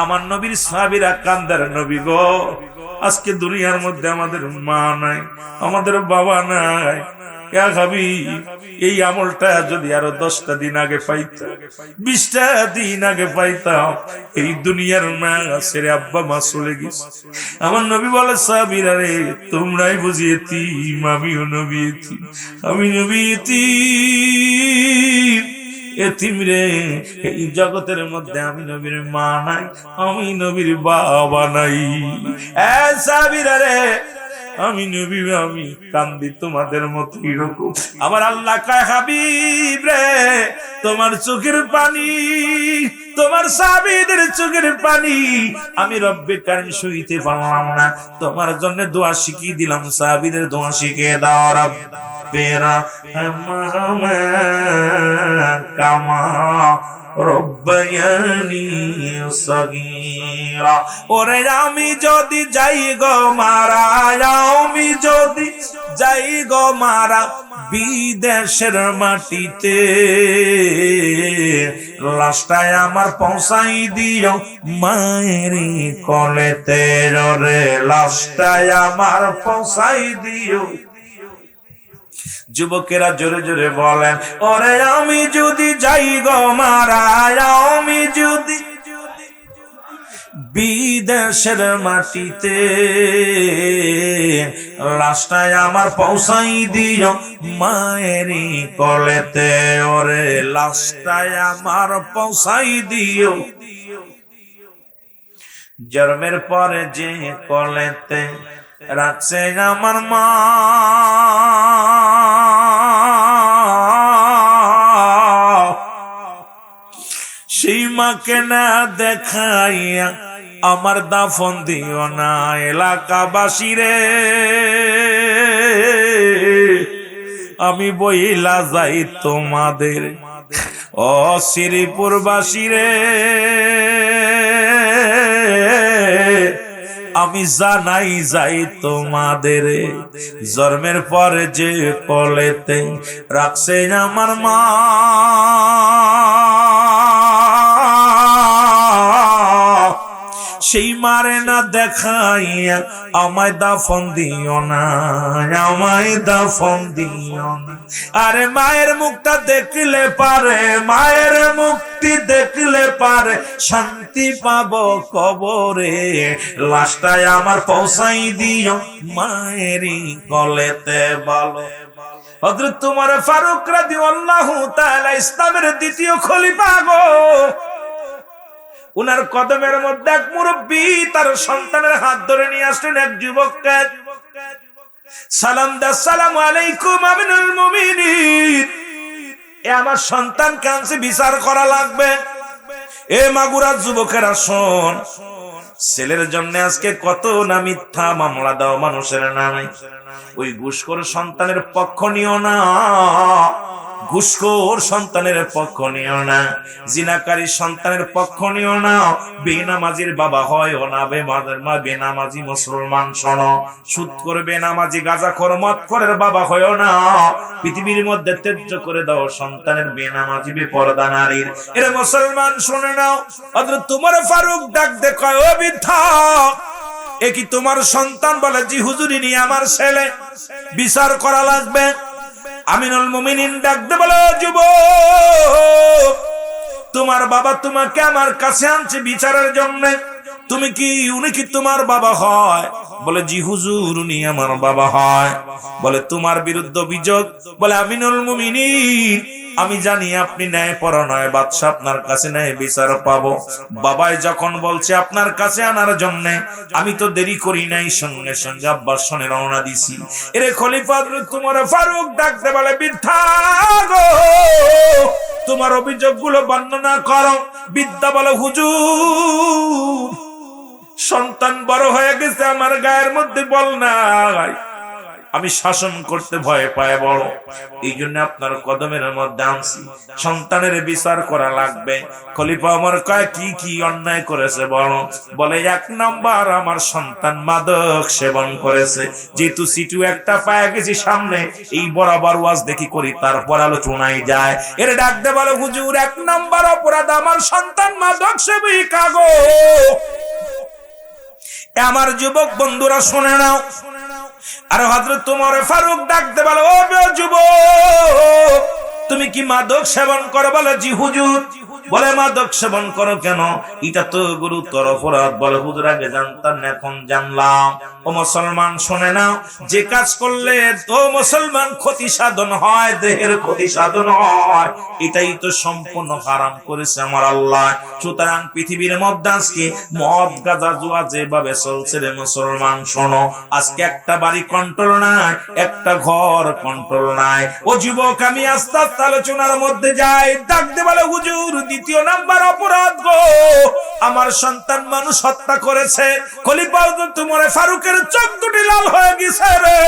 আমার নবীর সাহাবীরা কান্দার, নবী গো আজকে দুনিয়ার মধ্যে আমাদের মা নাই, আমাদের বাবা নাই। ইয়া হাবিব, এই আমলটা যদি আরো 10টা দিন আগে পাইতাম, 20টা দিন আগে পাইতাম, এই দুনিয়ার মা ছেড়ে আব্বা মা চলে গেছে। আমার নবী বলে সাহাবীরা রে, তোমরাই বুঝি এতিম, আমিও নবী এতিম, আমি নবী এতিম, এতিম রে। এই জগতের মধ্যে আমি নবীর মা নাই, আমি নবীর বাবা নাই। সাহাবীরা রে, আমি নবী, আমি কান্দি তোমাদের মতো এরকম। আমার আল্লাহ কয় হাবিব রে, তোমার চোখের পানি, তোমার সাহাবীদের চোখের পানি আমি রব্বে কারীম সইতে পারলাম না, তোমার জন্য দোয়া শিখিয়ে দিলাম, সাহাবীদের দোয়া শিখিয়ে দাও। রব্বেরা কামা রব্বায়ানি সগীরা। ওরে আমি যদি যাই গো মারা, আমি যদি যাই গো মারা বিদেশের মাটিতে, লাশটায় আমার পৌঁছাই দিও মায়েরি কোলেতে, রে লাশটায় আমার পৌঁছাই দিও। যুবকেরা জোরে জোরে বলেন, ওরে আমি যদি যাই গো মারা, আমি যদি বিদেশের মাটিতে, লাশটায় আমার পৌঁছাই দিও মায়েরি কোলেতে, ওরে লাশটায় আমার পৌঁছাই দিও। জন্মের পরে যে কোলেতে রাখছে আমার মা, সেই মাকে না দেখাইয়া আমার দাফন দিও না এলাকাবাসী রে। আমি বইলা যাই তোমাদের, ও শ্রীপুরবাসী রে, আমি জানাই যাই তোমাদের, জন্মের পরে যে কোলেতে রাখছে আমার মা, সেই মারে না দেখাইয়া আমায় দাফন দিও না, আমায় দাফন দিও না। আরে মায়ের মুখটা দেখলে পারে, মায়ের মুক্তি দেখলে পারে শান্তি পাবো কবরে, লাশটায় আমার পৌঁছাই দিও মায়েরই গলেতে। বলো হযরত ওমর ফারুক রাদিয়াল্লাহু তাআলা ইসলামের দ্বিতীয় খলিফা গো, উনার কদমের মধ্যে এক মুরব্বী তার সন্তানের হাত ধরে নিয়ে আসলেন এক যুবককে, সালাম দা, আসসালামু আলাইকুম আমিনুল মুমিনিন, এ আমার সন্তান কাছে বিচার করা লাগবে। এ মাগুরার যুবকেরা শোন, ছেলের জন্য আজকে কত না মিথ্যা মামলা দাও মানুষের নামে, ওই ঘুষখোর সন্তানের পক্ষ নিও না, ঘুষখোর সন্তানের পক্ষ নিও না, জিনাকারী সন্তানের পক্ষ নিও না, বেনামাজির বাবা হয় ও না বেনামাজি মুসলমান, শোনো, সুদ করে বেনামাজি গাঁজাখোর মদখোরের বাবা হয় না, পৃথিবীর মধ্যে ত্যায্য করে দাও সন্তানের বেনামাজি বেপরদা নারীর। এরা মুসলমান শুনে নাও, হযরত ওমর ফারুক ডাক দে কয়, ও বৃদ্ধা, এ কি তোমার সন্তান? বলে জি হুজুরি, নিয়ে আমার ছেলে, বিচার করা লাগবে। আমিনুল মুমিনিন ডাক দে বলে, যুবক, তোমার বাবা তোমাকে আমার কাছে আনছে বিচারের জন্য, তুমি কি, উনি কি তোমার বাবা হয়? বলে জি হুজুর, উনি আমার বাবা হয়। বলে তোমার বিরুদ্ধে অভিযোগ? বলে আমিনুল মুমিনিন, আমি জানি আপনি ন্যায়পরায়ণ, বাদশা আপনার কাছে ন্যায় বিচার পাবো। বাবাই যখন বলছে আপনার কাছে আনার জন্য, আমি তো দেরি করি নাই, সঙ্গে সঙ্গে আব্বার সনে রওনা দিছি। এরে খলিফা তোমার ফারুক ডাকতে বলে, বৃদ্ধা গো, তোমার অভিযোগগুলো বর্ণনা করো। বিদ্যা বলে, হুজুর, সন্তান বড় হয়ে গেছে, আমার গায়ের মধ্যে বল নাই, আমি শাসন করতে ভয় পায় বড়, এই জন্য আপনার কদমের মধ্যে আনছি, সন্তানের বিচার করা লাগবে। খলিফা ওমর কয়, কি কি অন্যায় করেছে বলো? বলে, 1 নাম্বার, আমার সন্তান মাদক সেবন করেছে, যেহেতু সিটু একটা পায়ে গেছি সামনে, এই বরাবর ওয়াজ দেখি করি, তারপর আলোচনায় যায়। এর ডাকতে বলে, হুজুর, 1 নাম্বার অপরাধ, আমার সন্তান মাদক সেবিকা গো। আমার যুবক বন্ধুরা শুনে নাও। আর হযরত ওমর ফারুক ডাকতে বলে, ও যুবক, তুমি কি মাদক সেবন করো? বলে, জি হুজুর। বলে, মাদক সেবন করো কেন? এটা তো গুরুতর অপরাধ। বলে, হুজুর আগে জানতাম না, এখন জানলাম। ও মুসলমান শুনে নাও, যে কাজ করলে তো মুসলমান ক্ষতি সাধন হয়, দেহের ক্ষতি সাধন হয়, এটাই তো সম্পূর্ণ হারাম করেছে আমার আল্লাহ। সুতরাং পৃথিবীর মধ্যে আজকে মদ গাঁজা জুয়া যেভাবে চলছে রে মুসলমান, শোনো, আজকে একটা বাড়ি কন্ট্রোল নাই, একটা ঘর কন্ট্রোল নাই। ও যুবক, আমি আস্তে আস্তে আলোচনার মধ্যে যাই। ডাকতে বলে, হুজুর দ্বিতীয় নাম্বার অপরাধ গো, আমার সন্তান মানুষ হত্যা করেছে। খলিফা হযরত ওমর ফারুকের চোখ দুটি লাল হয়ে গেছে রে।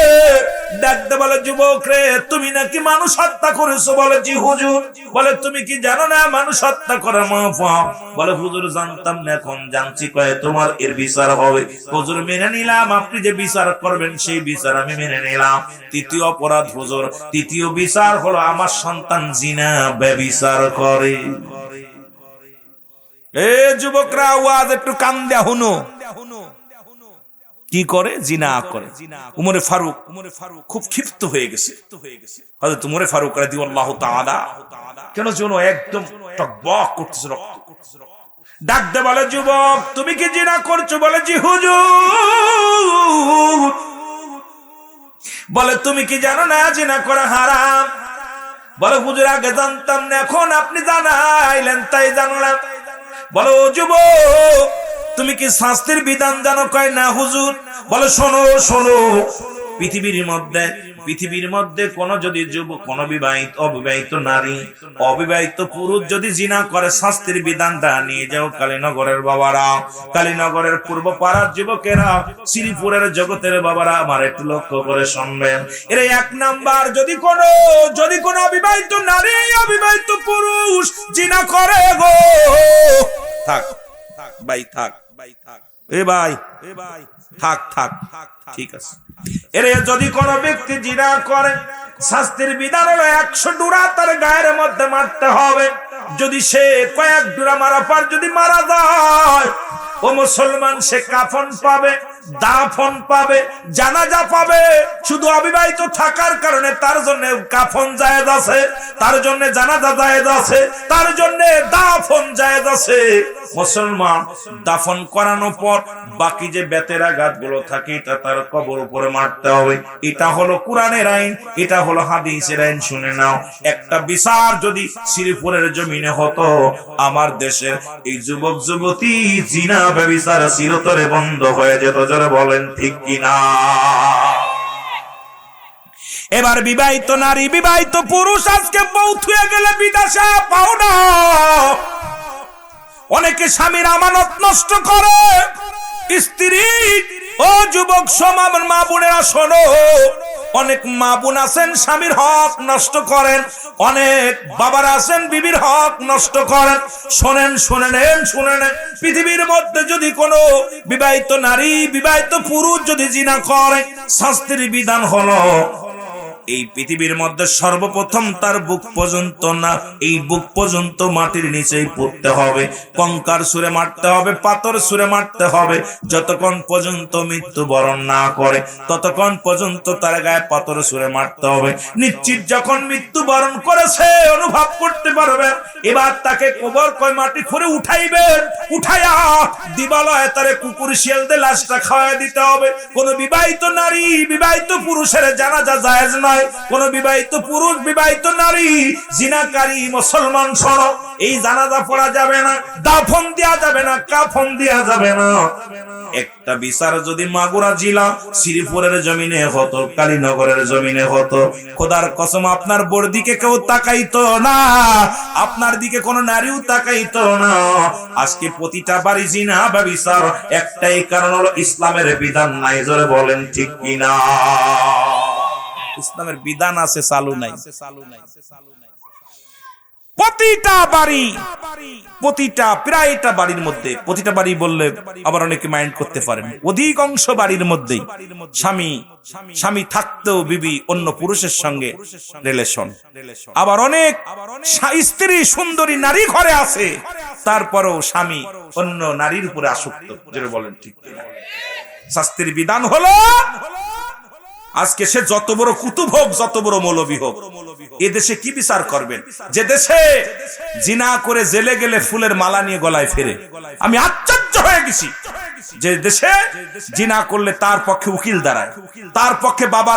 ডাকতে বলে, যুবক রে, তুমি নাকি মানুষ হত্যা করেছো? বলে, জি হুজুর। বলে, তুমি কি জানো না মানুষ হত্যা করা মাফ? বলে, হুজুর জানতাম না, এখন জানছি। কয়ে, তোমার এর বিচার হবে। হুজুর মেনে নিলাম, আপনি যে বিচার করবেন সেই বিচার আমি মেনে নিলাম। তৃতীয় অপরাধ হুজুর, তৃতীয় বিচার হলো আমার সন্তান জিনা ব্যভিচার করে। এ যুবকরা, ওয়াজ একটু কান দেয়া হুনো। কি করে? জিনা করে। উমরে ফারুক খুব ক্ষিপ্ত হয়ে গেছে। হযরত উমরে ফারুক রাদিয়াল্লাহু তাআলা কেন যেন একদম টকবক করতেছে রক্ত। ডাকতে বলে, যুবক, তুমি কি জিনা করছো? বলে, জি হুজুর। বলে, তুমি কি জানো না জিনা করা হারাম? বলে, হুজুর আগে জানতাম না, এখন আপনি জানাইলেন তাই জানলাম। বলো, যুবক, তুমি কি শাস্তির বিধান জানো? কয়, না হুজুর। বলে, শোনো শোনো, পৃথিবীর মধ্যে কোন যদি যুবক, কোন বিবাহিত অবিবাহিত নারী, অবিবাহিত পুরুষ যদি জিনা করে, শাস্তির বিধানটা নিয়ে যাও কালীনগরের বাবারা, কালীনগরের পূর্ব পাড়ার যুবকেরা, শ্রীপুরের জগতের বাবারা, আমার একটু লক্ষ্য করে শুনবেন। এর এক নাম্বার, যদি কোন অবিবাহিত নারী, অবিবাহিত পুরুষ জিনা করে গো, থাক ভাই, থাক এ ভাই, থাক, ঠিক আছে। এরে যদি কোন ব্যক্তি জিনা করে, শাস্তির বিধান হলো 100 ডুরা তার গায়ের মধ্যে মারতে হবে। যদি সে কয়েক ডুরা মারা পর যদি মারা যায়, ও মুসলমান, সে কাফন পাবে, দাফন পাবে, জানাজা পাবে। শুধু অবিবাহিত থাকার কারণে তার জন্য কাফন জায়েজ আছে, তার জন্য জানাজা জায়েজ আছে, তার জন্য দাফন জায়েজ আছে। মুসলমান, দাফন করানোর পর বাকি যে বেতের আঘাতগুলো থাকে, এটা তার কবর উপরে মারতে হবে। এটা হলো কোরআনের আইন, এটা হলো হাদিসের আইন। শুনে নাও, একটা বিচার যদি শ্রীপুরের জমিনে হতো, আমার দেশের এই যুবক যুবতী জিনা ব্যভিচার চিরতরে বন্ধ হয়ে যেত। জোরে বলেন ঠিক কিনা? এবার বিবাহিত নারী, বিবাহিত পুরুষ আজকে বউ থুয়ে গেলে বিদেশে পাও না। অনেকে স্বামীর আমানত নষ্ট করে, স্ত্রী। ও যুবক সমাজ মা বোনেরা শোনো, অনেক মা বোন আছেন স্বামীর হক নষ্ট করেন, অনেক বাবারা আছেন বিবির হক নষ্ট করেন। শুনে নেন। পৃথিবীর মধ্যে যদি কোনো বিবাহিত নারী, বিবাহিত পুরুষ যদি জিনা করে, শাস্তির বিধান হলো এই পৃথিবীর মধ্যে সর্বপ্রথম তার বুক পর্যন্ত না, এই বুক পর্যন্ত মাটির নিচেই পুঁততে হবে, কঙ্কার সুরে মারতে হবে, পাথর সুরে মারতে হবে। যতক্ষণ পর্যন্ত মৃত্যু বরণ না করে, ততক্ষণ পর্যন্ত তার গায়ে পাথর সুরে মারতে হবে। নিশ্চিত যখন মৃত্যু বরণ করেছে, অনুভব করতে পারবেন, এবার তাকে কবর কয় মাটি খুঁড়ে উঠাইবেন। উঠাইয়া দিবালয়ে তারে কুকুর শিয়ালদের লাশটা খাওয়া দিতে হবে। কোন বিবাহিত নারী, বিবাহিত পুরুষের জানাজা জায়েজ নয়। কোন বিবাহিত পুরুষ, বিবাহিত নারী জিনাকারী মুসলমান শোনো, এই জানাজা পড়া যাবে না, দাফন দেয়া যাবে না, কাফন দেয়া যাবে না। একটা বিচার যদি মাগুরা জেলা শ্রীপুরের জমিনে হতো, কালীনগরের জমিনে হতো, খোদার কসম আপনার বোর দিকে কেউ তাকাইতো না, আপনার দিকে কোন নারীও তাকাইতো না। আজকে প্রতিটা বাড়ি জিনা বা বিচার, একটাই কারণ হলো ইসলামের বিধান নাই। জোরে বলেন ঠিক কিনা? ইসলামের বিধান আছে, চালু নাই। প্রতিটা বাড়ি, প্রায়টা বাড়ির মধ্যে, প্রতিটা বাড়ি বললে আবার অনেকে মাইন্ড করতে পারেন, অধিকাংশ বাড়ির মধ্যেই স্বামী থাকতেও বিবি অন্য পুরুষের সঙ্গে রিলেশন। আবার অনেক স্ত্রী সুন্দরী নারী ঘরে আছে, তারপরেও স্বামী অন্য নারীর উপরে আসক্ত। যেটা বলেন ঠিক কিনা? শাস্তির বিধান হলো আজকে সে যত বড় কুতুব হোক, যত বড় মৌলবী হোক, এ দেশে কি বিচার করবেন? যে দেশে জিনা করে জেলে গেলে ফুলের মালা নিয়ে গলায় ফেরে। আমি আশ্চর্য হয়ে গেছি যে দেশে জিনা করলে তার পক্ষে উকিল দাঁড়ায়, তার পক্ষে বাবা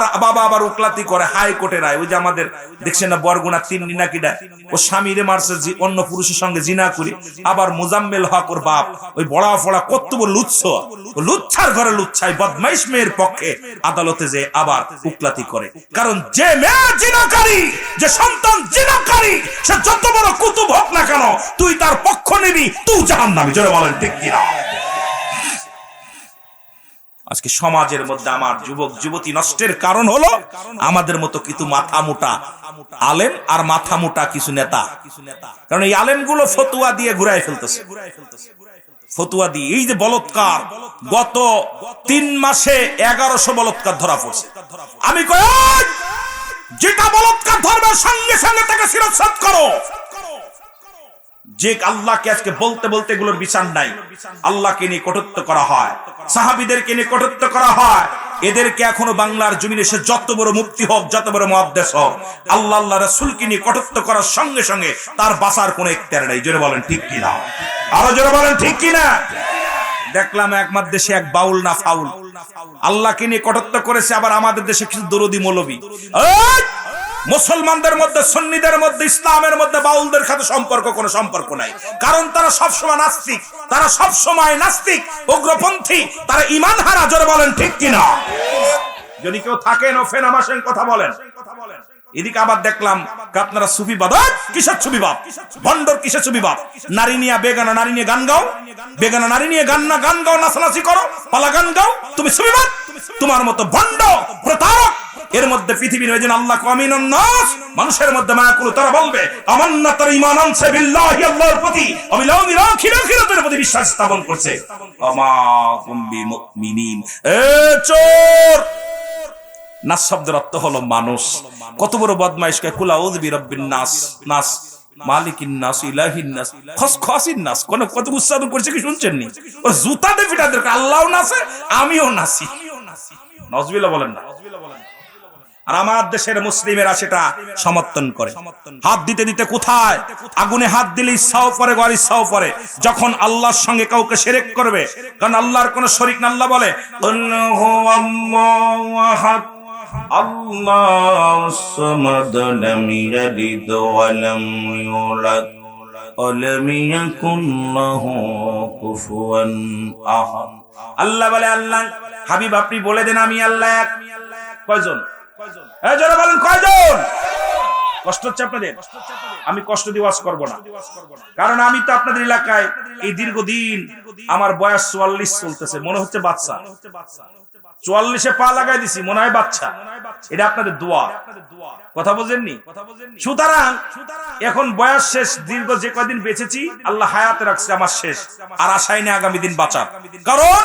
আবার উকলাতি করে হাইকোর্টের রায়। ওই যে আমাদের দেখছেন না বরগুনা তিন্নি নাকিডা, ও স্বামীরে মারছে অন্য পুরুষের সঙ্গে জিনা করে, আবার মোজাম্মেল হক ওর বাপ ওই বড়া ফড়া কর্তব্য লুচ্ছ, লুচ্ছার ঘরে লুচ্ছাই বদমাইশ মেয়ের পক্ষে আদালতে যে আবার উকলাতি করে। কারণ যে মেয়ে জিনাকারী, যে সন্তান জিনাকারী, সে যত বড় কুতুব হোক না কেন, তুই তার পক্ষ নিবি, তুই জাহান্নামী। জোরে বলেন ঠিক কিনা? আজকে সমাজের মধ্যে আমার যুবক যুবতী নষ্টের কারণ হলো আমাদের মতো কিছু মাথা মোটা আলেম আর মাথা মোটা কিছু নেতা। কারণ এই আলেমগুলো ফতুয়া দিয়ে ঘুরাই ফেলতেছে, ফতুয়া দিয়ে। এই যে বলৎকার, গত 3 মাসে 1100 বলৎকার ধরা পড়ছে। আমি কই যেটা বলৎকার ধরবে সঙ্গে সঙ্গে তাকে শিরচ্ছেদ করো। যে আল্লাহকে আজকে বলতে বলতে এগুলোর বিচার নাই। আল্লাহকে নিয়ে কটূক্ত করা হয়, সাহাবীদেরকে নিয়ে কটূক্ত করা হয়। এদেরকে এখনো বাংলার জমিনে সে যত বড় মুফতি হোক, যত বড় মুহাদ্দিস হোক, আল্লাহ রাসূলকে নিয়ে কটূক্ত করার সঙ্গে সঙ্গে তার বাঁচার কোনো ইখতিয়ার নাই। জোরে বলেন ঠিক কিনা? আরো জোরে বলেন ঠিক কিনা? দেখলাম একমাত্র দেশে এক বাউল না ফাউল আল্লাহকে নিয়ে কটূক্ত করেছে, আবার আমাদের দেশে কিছু দরদি মৌলবী। মুসলমানদের মধ্যে, সুন্নিদের মধ্যে, ইসলামের মধ্যে বাউলদের সাথে কোনো সম্পর্ক নাই। কারণ তারা সবসময় নাস্তিক, তারা সবসময় নাস্তিক, উগ্রপন্থী, তারা ঈমান হারা। জোরে বলেন ঠিক কিনা? যদি কেউ থাকেন ও ফেনা মাসেন কথা বলেন। এদিকে আবার দেখলাম আপনারা সুফিবাদ। কিসের সুফিবাদ? ভণ্ডর কিসের সুফিবাদ? নারী নিয়ে বেগানা নারী নিয়ে গান গাও, বেগানা নারী নিয়ে গান গাও, নাচানাচি করো, পালা গান গাও, তুমি সুফিবাদ? তোমার মতো ভণ্ড প্রতারক এর মধ্যে পৃথিবীর ওই দিন আল্লাহ কামিনুন নাস, মানুষের মধ্যে মায়া করো, তারা বলবে আমান্না তার ঈমান আনছে বিল্লাহি, আল্লাহর প্রতি, অবিলম্বিত আখিরাতের প্রতি বিশ্বাস স্থাপন করছে। আমা কুম বিমুমিনিন। এ চোর! নাস শব্দের অর্থ হলো মানুষ। কত বড় বদমাইশ! কে কুল আউযু বিরাব্বিন নাস, নাস মালিকিন নাস, ইলাহিন নাস, খসখসিন নাস। কোন কত উচ্চারণ করছে কি শুনছেন নি? ওর জুতা দিয়ে পিটা দরকার। আল্লাহও নাসে, আমিও নাসি। নাউযুবিল্লাহ বলেন না? আর আমার দেশের মুসলিমেরা সেটা সমর্থন করে। হাত দিতে দিতে কোথায় আগুনে হাত দিলে ইচ্ছাও পরে, গর ইচ্ছাও পরে। যখন আল্লাহর সঙ্গে কাউকে শিরক করবে, কারণ আল্লাহর কোনো শরীক না। আল্লাহ বলে আল্লাহু আহাদ আল্লাহুস সামাদ লাম ইয়ালিদ ওয়া লাম ইউলাদ ওয়া লাম ইয়াকুল লাহু কুফুয়ান আহাদ। আল্লাহ বলে, আল্লাহ হাবিব আপনি বলে দেন আমি আল্লাহ এক। কয়জন? জোরে বলেন কয়জন? কষ্ট হচ্ছে আপনাদের? আমি কষ্ট দিয়ে ওয়াজ করব না, কারণ আমি তো আপনাদের এলাকায় এই দীর্ঘদিন, আমার বয়স 44 চলতেছে, মনে হচ্ছে বাচ্চা। 44-এ পা লাগাই দিছি, মনে হয় বাচ্চা। এটা আপনাদের দোয়া, কথা বুঝেননি? সুতরাং এখন বয়স শেষ, দীর্ঘ যে কয়দিন বেঁচেছি আল্লাহ হায়াতে রাখছে, আমার শেষ। আর আশাই নেই আগামী দিন বাঁচার। কারণ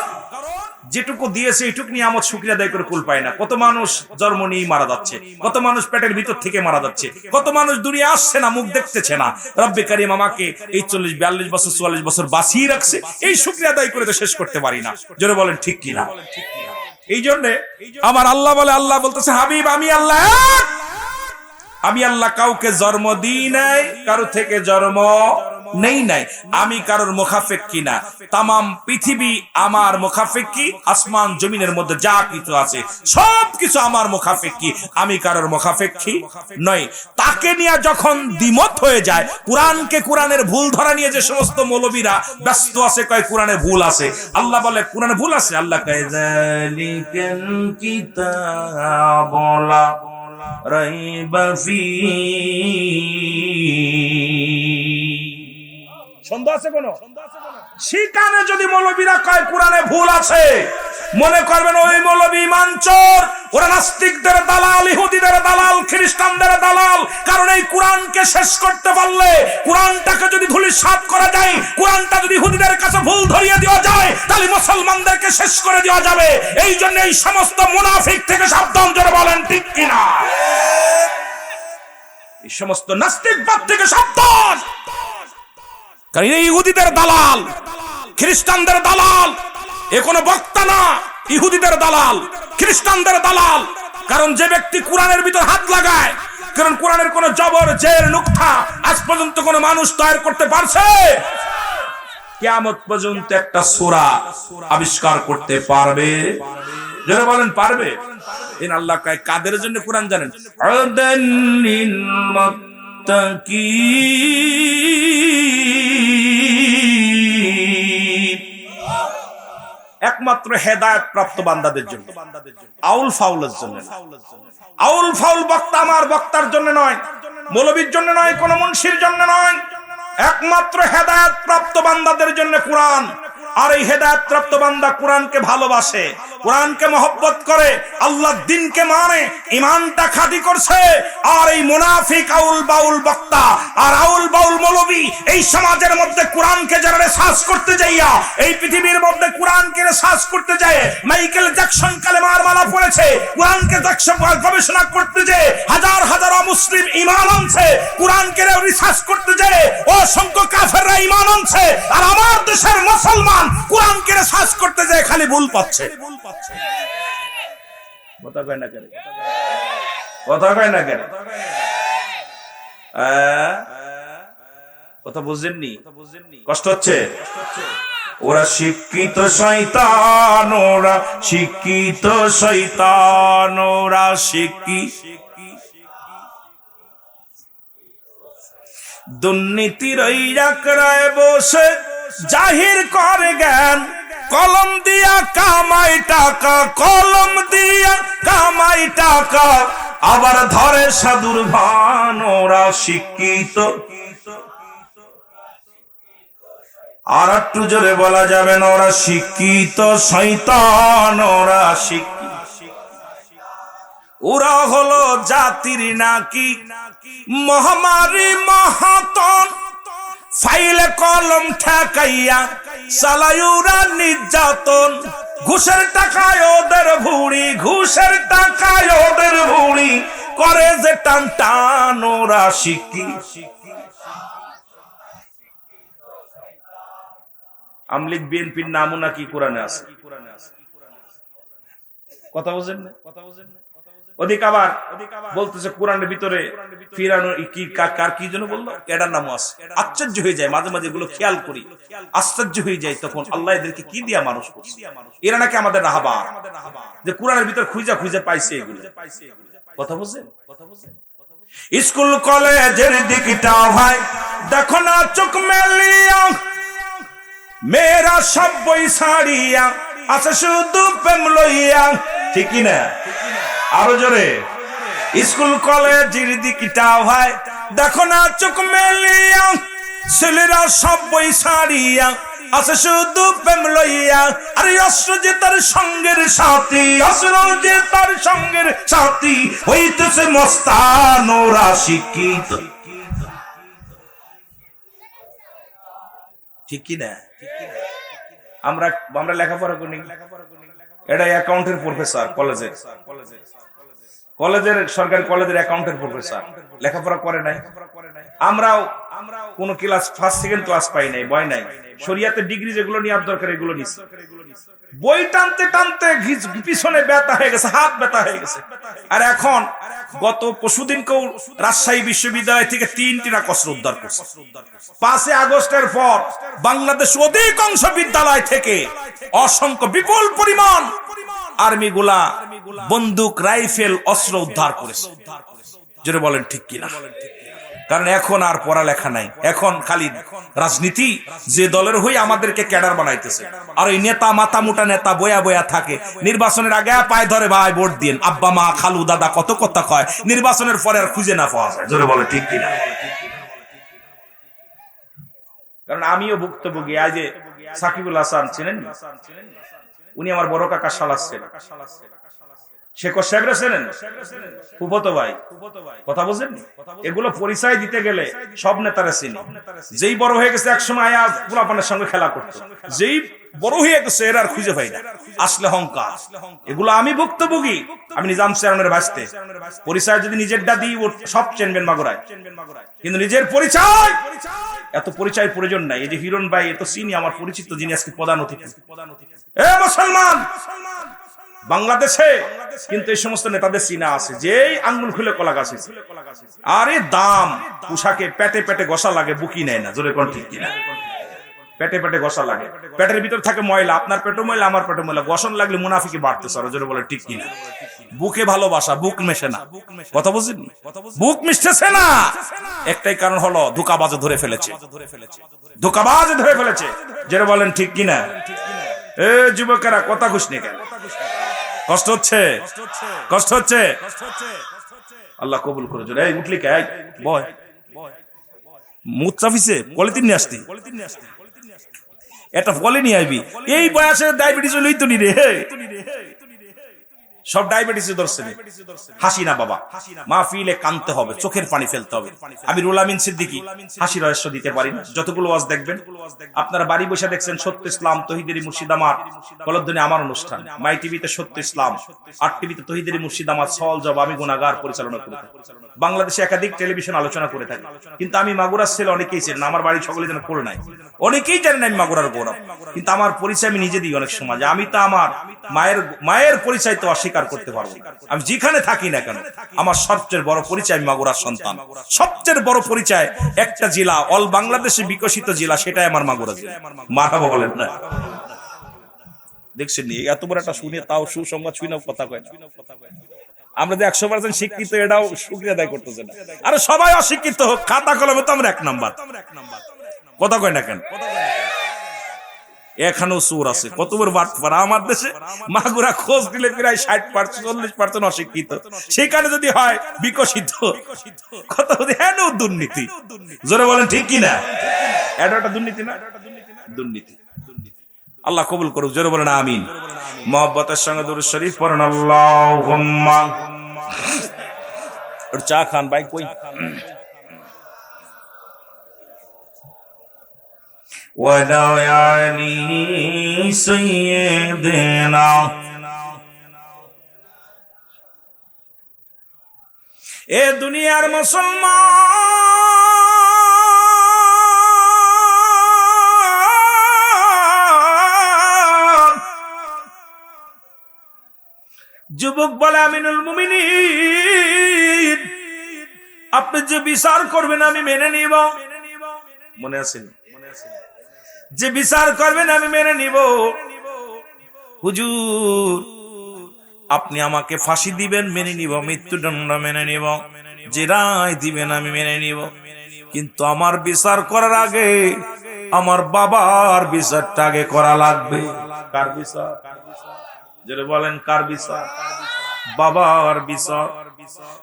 যেটুকু দিয়েছে এইটুকু নিয়ে আমার শুকরিয়া আদায় করে কুল পায় না। কত মানুষ জন্ম নিয়ে মারা যাচ্ছে, কত মানুষ পেটের ভিতর থেকে মারা যাচ্ছে, কত মানুষ দুনিয়া আসছে না, মুখ দেখতেছে না। রব্বে কারীম আমাকে এই 40-42 বছর 44 বছর বাঁচিয়ে রাখছে, এই শুকরিয়া আদায় করে তো শেষ করতে পারি না। জোরে বলেন ঠিক কিনা? এই জন্য আমার আল্লাহ বলে, আল্লাহ বলতেছে হাবিব আমি আল্লাহ, আমি আল্লাহ কাউকে জন্ম দিই নাই, কারো থেকে জন্ম নেই নাই। আমি কারোর মুখাফেক্ষী না। তামাম পৃথিবী আমার মুখাফেক্ষী, আসমান জমিনের মধ্যে যা কিছু আছে সব কিছু আমার মুখাফেক্ষী, আমি কারোর মুখাফেক্ষী নই। তাকে নিয়ে যখন দ্বিমত হয়ে যায়, কোরআনকে, কোরআনের ভুল ধরা নিয়ে যে সমস্ত মৌলবীরা ব্যস্ত আছে, কয় কোরআনে ভুল আছে। আল্লাহ বলে কোরআনে ভুল আছে। আল্লাহ কয় যালিকাল কিতাবু লা রাইবা ফীহি। সন্দেহ আছে কোন? সেখানে যদি মৌলবীরা কয় কোরআনে ভুল আছে, মনে করবেন ওই মৌলবী ঈমান চোর, ওরা নাস্তিকদের দালাল, ইহুদিদের দালাল, খ্রিস্টানদের দালাল। কারণ এই কোরআনকে শেষ করতে পারলে, কোরআনটাকে যদি ধূলিসাৎ করা যায়, কোরআনটা যদি ইহুদিদের কাছে ভুল ধরিয়ে দেওয়া যায়, তাহলে মুসলমানদেরকে শেষ করে দেওয়া যাবে। এই জন্য এই সমস্ত মুনাফিক থেকে সাবধান। জোরে বলেন ঠিক কিনা? এই সমস্ত নাস্তিকবাদ থেকে সাবধান। কারণ এই ইহুদিদের দালাল, খ্রিস্টানদের দালাল, এ কোনো বক্তা না, ইহুদিদের দালাল, খ্রিস্টানদের দালাল। কারণ যে ব্যক্তি কোরআনের ভিতর হাত লাগায়, কারণ কোরআনের কোন জবর জের নুকতা আজ পর্যন্ত কোন মানুষ তৈরি করতে পারছে? কিয়ামত পর্যন্ত একটা সূরা আবিষ্কার করতে পারবে? যারা বলেন পারবে। ইন আল্লাহ কয় কাদের জন্য কোরআন জানেন? আদাল্লিল মুত্তাকিন, একমাত্র হেদায়েত প্রাপ্ত বান্দাদের জন্য, আউল ফাউলের জন্য। আউল ফাউল বক্তা আমার বক্তার জন্য নয়, মৌলবীর জন্য নয়, কোন মুন্সির জন্য নয়, একমাত্র হেদায়েত প্রাপ্ত বান্দাদের জন্য কোরআন। আর এই হেদায়েত প্রাপ্ত বান্দা কোরআনকে ভালোবাসে, কোরআনকে মহব্বত করে, আল্লাহর দ্বীনকে মানে, ঈমানটা খাঁটি করছে। আর এই মুনাফিক আউল বাউল বক্তা আর আউল বাউল মৌলবী এই সমাজের মধ্যে কোরআনকে যারা রিসার্চ করতে যাইয়া, এই পৃথিবীর মধ্যে কোরআনকে রিসার্চ করতে যায়, মাইকেল জ্যাকসন কালেমার মালা পড়েছে, কোরআনকে গবেষণা করতে যায়, হাজার হাজার অমুসলিম ঈমান আনছে, কোরআনকে রিসার্চ করতে যায় অসংখ্য কাফেররা ঈমান আনছে। আর আমার দেশের মুসলমান কোরআনকে রিসার্চ করতে যায় খালি ভুল পাচ্ছে। কথা কয় না কেন? কথা কয় না কেন? কথা বুঝেননি? কষ্ট হচ্ছে? ওরা শিক্ষিত শয়তান, ওরা শিক্ষিত শয়তান, ওরা দুর্নীতির ওই একরায় বসে জাহির করে জ্ঞান, কলম দিয়া কামাই টাকা, কলম দিয়া কামাই টাকা, আবার ধরে সাধুর ভান। ওরা শিক্ষিত, আর একটু জোরে বলা যাবে না, ওরা শিক্ষিত শয়তান, ওরা ওরা হলো জাতির নাকি মহামারী মহাতন, ফাইলে কলম ঠেকাইয়া চালায়ুরা নির্যাতন, ঘুষের টাকায় ওদের ভুড়ি, ঘুষের টাকায় ওদের ভুড়ি, করে যে টান টান। ওরা আমলিগ বিএনপির নামও নাকি কোরআনে আছে। কথা বুঝেন না? ওদিক আবার বলতেছে কোরআনের ভিতরে ফিরানো কি কার কি জন্য বললো, এটার নামও আছে। আশ্চর্য হয়ে যায়, মাঝে মাঝে এগুলো খেয়াল করি, আশ্চর্য হয়ে যায় তখন আল্লাহ এদেরকে কি দিয়া মানুষ করছে। এরা নাকি আমাদের রাহাবার, যে কোরআনের ভিতর খুঁজা খুঁজে পাইছে এগুলো। কথা বুঝেন? স্কুল কলেজের দিকটা ভাই দেখো না চোখ মেলিয়া, মেয়েরা সব বই ছাড়িয়া আছে শুধু প্রেম লইয়া, ঠিক না? আরো জোরে। স্কুল কলেজের দিকটা ভাই দেখো না চোখ মেলিয়া, ছেলেরা সব বই ছাড়িয়া আছে শুধু প্রেম লইয়া। আরে অস্ত্র যে তার সঙ্গের সাথী, অস্ত্র যে তার সঙ্গের সাথী, হইতেছে মস্তান। ওরা শিক্ষিত, ঠিক কি না? আমরা লেখাপড়া করি, এটা অ্যাকাউন্টের প্রফেসর কলেজের সরকারি কলেজের অ্যাকাউন্টের প্রফেসর, লেখাপড়া করে নাই। আমরাও কোন ক্লাস ফার্স্ট সেকেন্ড ক্লাস পাই নাই, বই নাই। শরিয়াতে ডিগ্রি যেগুলো নেওয়ার দরকার এগুলো নিছি। বই টানতে টানতে পিছনে ব্যথা হয়ে গেছে, হাত ব্যথা হয়ে গেছে। আর এখন গত পরশুদিনকেও রাজশাহী বিশ্ববিদ্যালয় থেকে 3টি কসর উদ্ধার করছে। 5 আগস্টের পর বাংলাদেশ অধিকাংশ বিদ্যালয় থেকে অসংখ্য বিপুল পরিমাণ আর্মি গুলা বন্দুক, রাইফেল, অস্ত্র উদ্ধার করেছে। জোরে বলেন ঠিক কিনা? কারণ এখন আর পড়ালেখা নাই, এখন খালি রাজনীতি। যে দলের হয়ে আমাদেরকে ক্যাডার বানাইতেছে। আর ওই নেতা, মাথা মোটা নেতা বয়া বয়া থাকে, নির্বাচনের আগে পায়ে ধরে ভাই ভোট দিন, আব্বা মা খালু দাদা কত কথা কয়, নির্বাচনের পরে আর খুঁজে না পাওয়া যায়। জোরে বলে ঠিক কিনা? কারণ আমিও ভুক্তভোগী। আজ যে সাকিবুল হাসান ছিলেন, উনি আমার বড় কাকা শালাস ছিলেন। শেখ সাহেবরা চেনেন? ফুফতো ভাই, কথা বুঝেন? এগুলো পরিচয় দিতে গেলে সব নেতারা চিনি। যেই বড় হয়ে গেছে একসময় আয়া পোলাপানের সঙ্গে খেলা করতো, যেই বড় হয়ে গেছে এর আর খুঁজে পাই না, আসলে অহংকার। এগুলো আমি ভুক্তভোগী, আমি নিজাম চেয়ারম্যানের বাঁচতে। পরিচয় যদি নিজেরটা দিই সব চেনবেন মাগুরায়, কিন্তু নিজের পরিচয়, এত পরিচয় প্রয়োজন নাই। এই যে হিরণ ভাই, এত চিনি, আমার পরিচিত, যিনি আজকে প্রধান অতিথি। এ মুসলমান বাংলাদেশে কিন্তু এই সমস্ত নেতাদের চিনা আছে, যেই আঙ্গুল খুলে কলা গাছ। আরে দাম পোশাকে পেটে পেটে ঘষা লাগে, বুকি নেয় না। জোরে কোন ঠিক কিনা? পেটে পেটে ঘষা লাগে, পেটের ভিতর থাকে ময়লা, আপনার পেটে ময়লা, আমার পেটে ময়লা, ঘষণ লাগলে মুনাফিকি বাড়তেছে। জোরে বলে ঠিক কিনা? বুকে ভালোবাসা, বুক মেশে না। কথা বুঝেন? বুক মিশতেছে না, একটাই কারণ হলো ধোঁকাবাজে ধরে ফেলেছে, ধোঁকাবাজে ধরে ফেলেছে। জোরে বলেন ঠিক কিনা? এ যুবকেরা কথা খুশনি কেন? কষ্ট হচ্ছে, কষ্ট হচ্ছে। আল্লাহ কবুল করে। জোরে উঠলি কে? বয় মুচাফিসে পলিথিন নিয়ে আসতি, একটা ফলে নিয়ে আইবি। এই বয়সে ডায়াবেটিস হইলেই তো নি রে, সব ডায়াবেটিস ধরছে। হাসি না বাবা, মাহফিলে কানতে হবে, চোখের পানি ফেলতে হবে। আমি রুহুল আমিন সিদ্দিকী হাসি রহস্য দিতে পারি না। যতগুলো ওয়াজ দেখবেন আপনারা বাড়ি বসে দেখছেন, সত্য ইসলাম তহিদেরি মুর্শিদাবাদ কলধ্বনি আমার অনুষ্ঠান, মাই টিভিতে সত্য ইসলাম, আর টিভিতে তহিদেরি মুর্শিদাবাদ, সওয়াল জবাব আমি গুনাহগার পরিচালনা করে থাকি। বাংলাদেশে একাধিক টেলিভিশন আলোচনা করে থাকি। কিন্তু আমি মাগুরার ছেলে, অনেকেই চেনেন, আমার বাড়ি সকলে যেন করে নাই, অনেকেই জানেন আমি মাগুরার গৌরব। কিন্তু আমার পরিচয় আমি নিজে দিই অনেক সময়, আমি তো আমার মায়ের পরিচয় তো অস্বীকার করতে পারবো। আমি যেখানে থাকি না কেন, আমার সবচেয়ে বড় পরিচয় আমি মাগুরার সন্তান। সবচেয়ে বড় পরিচয়, একটা জেলা, অল বাংলাদেশে বিকশিত জেলা, সেটাই আমার মাগুরা জেলা। মারহাবা বলেন না? দেখছেন এত বড় একটা শুনে তাও সুসংবাদ শুনেও কথা কয় না। আমরা যে 100% শিক্ষিত, এটাও শুকরিয়া আদায় করতেছে না। আরে সবাই অশিক্ষিত হোক, খাতা কলমে তো আমরা 1 নাম্বার। কথা কয় না কেন? এখানেও চোর আছে, কত বড় বাটপাড়া আমার দেশে। মাগুরা খোঁজ দিলে প্রায় 60%, 40% অশিক্ষিত, সেখানে যদি হয় বিকশিত, কত হেন দুর্নীতি। জোরে বলেন ঠিক কিনা? এটা একটা দুর্নীতি না? দুর্নীতি। আল্লাহ কবুল করুক। জোরে বলেন আমিন। মুহাব্বতের সঙ্গে দুরূদ শরীফ পড়েন আল্লাহুম্মা। আর চা খান ভাই কই? ওয়ালা আলি সাইয়্যিদিনা। এ দুনিয়ার মুসলমান যুবক বলে, আমিনুল মুমিনিন, আপনি যে বিচার করবেন আমি মেনে নিব। মনে আছে? যে বিচার করবেন আমি মেনে নিব। হুজুর আপনি আমাকে ফাঁসি দিবেন মেনে নিব, মৃত্যুদণ্ড মেনে নিব, যে রায় দিবেন আমি মেনে নিব, কিন্তু আমার বিচার করার আগে আমার বাবার বিচারটা আগে করা লাগবে। কার বিচার? যেটা বলেন কার বিচার? বাবার বিচার।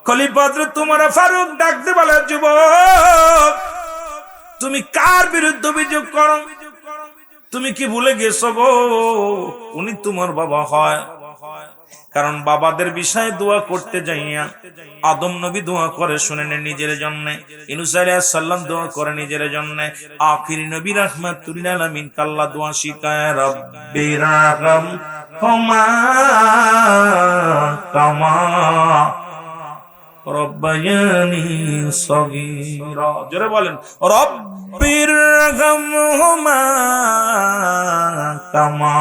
খলিফা হযরত ওমর ফারুক ডাকতে বলে, যুবক তুমি কার বিরুদ্ধে অভিযোগ করো? তুমি কি ভুলে গেছো গো, উনি তোমার বাবা হয়। কারণ বাবাদের বিষয়ে দোয়া করতে যাইয়া আদম নবী দোয়া করে শুনেন নিজের জন্য, ইউনূস আলাইহিস সালাম দোয়া করে নিজের জন্য, আখিরি নবী রাহমাতুল আলামিন আল্লাহ দোয়া শিখায়, রব্বিরহাম হুমা কামা রব্বায়ানি সগীরা। জোরে বলেন রব্বিরহামহুমা কামা।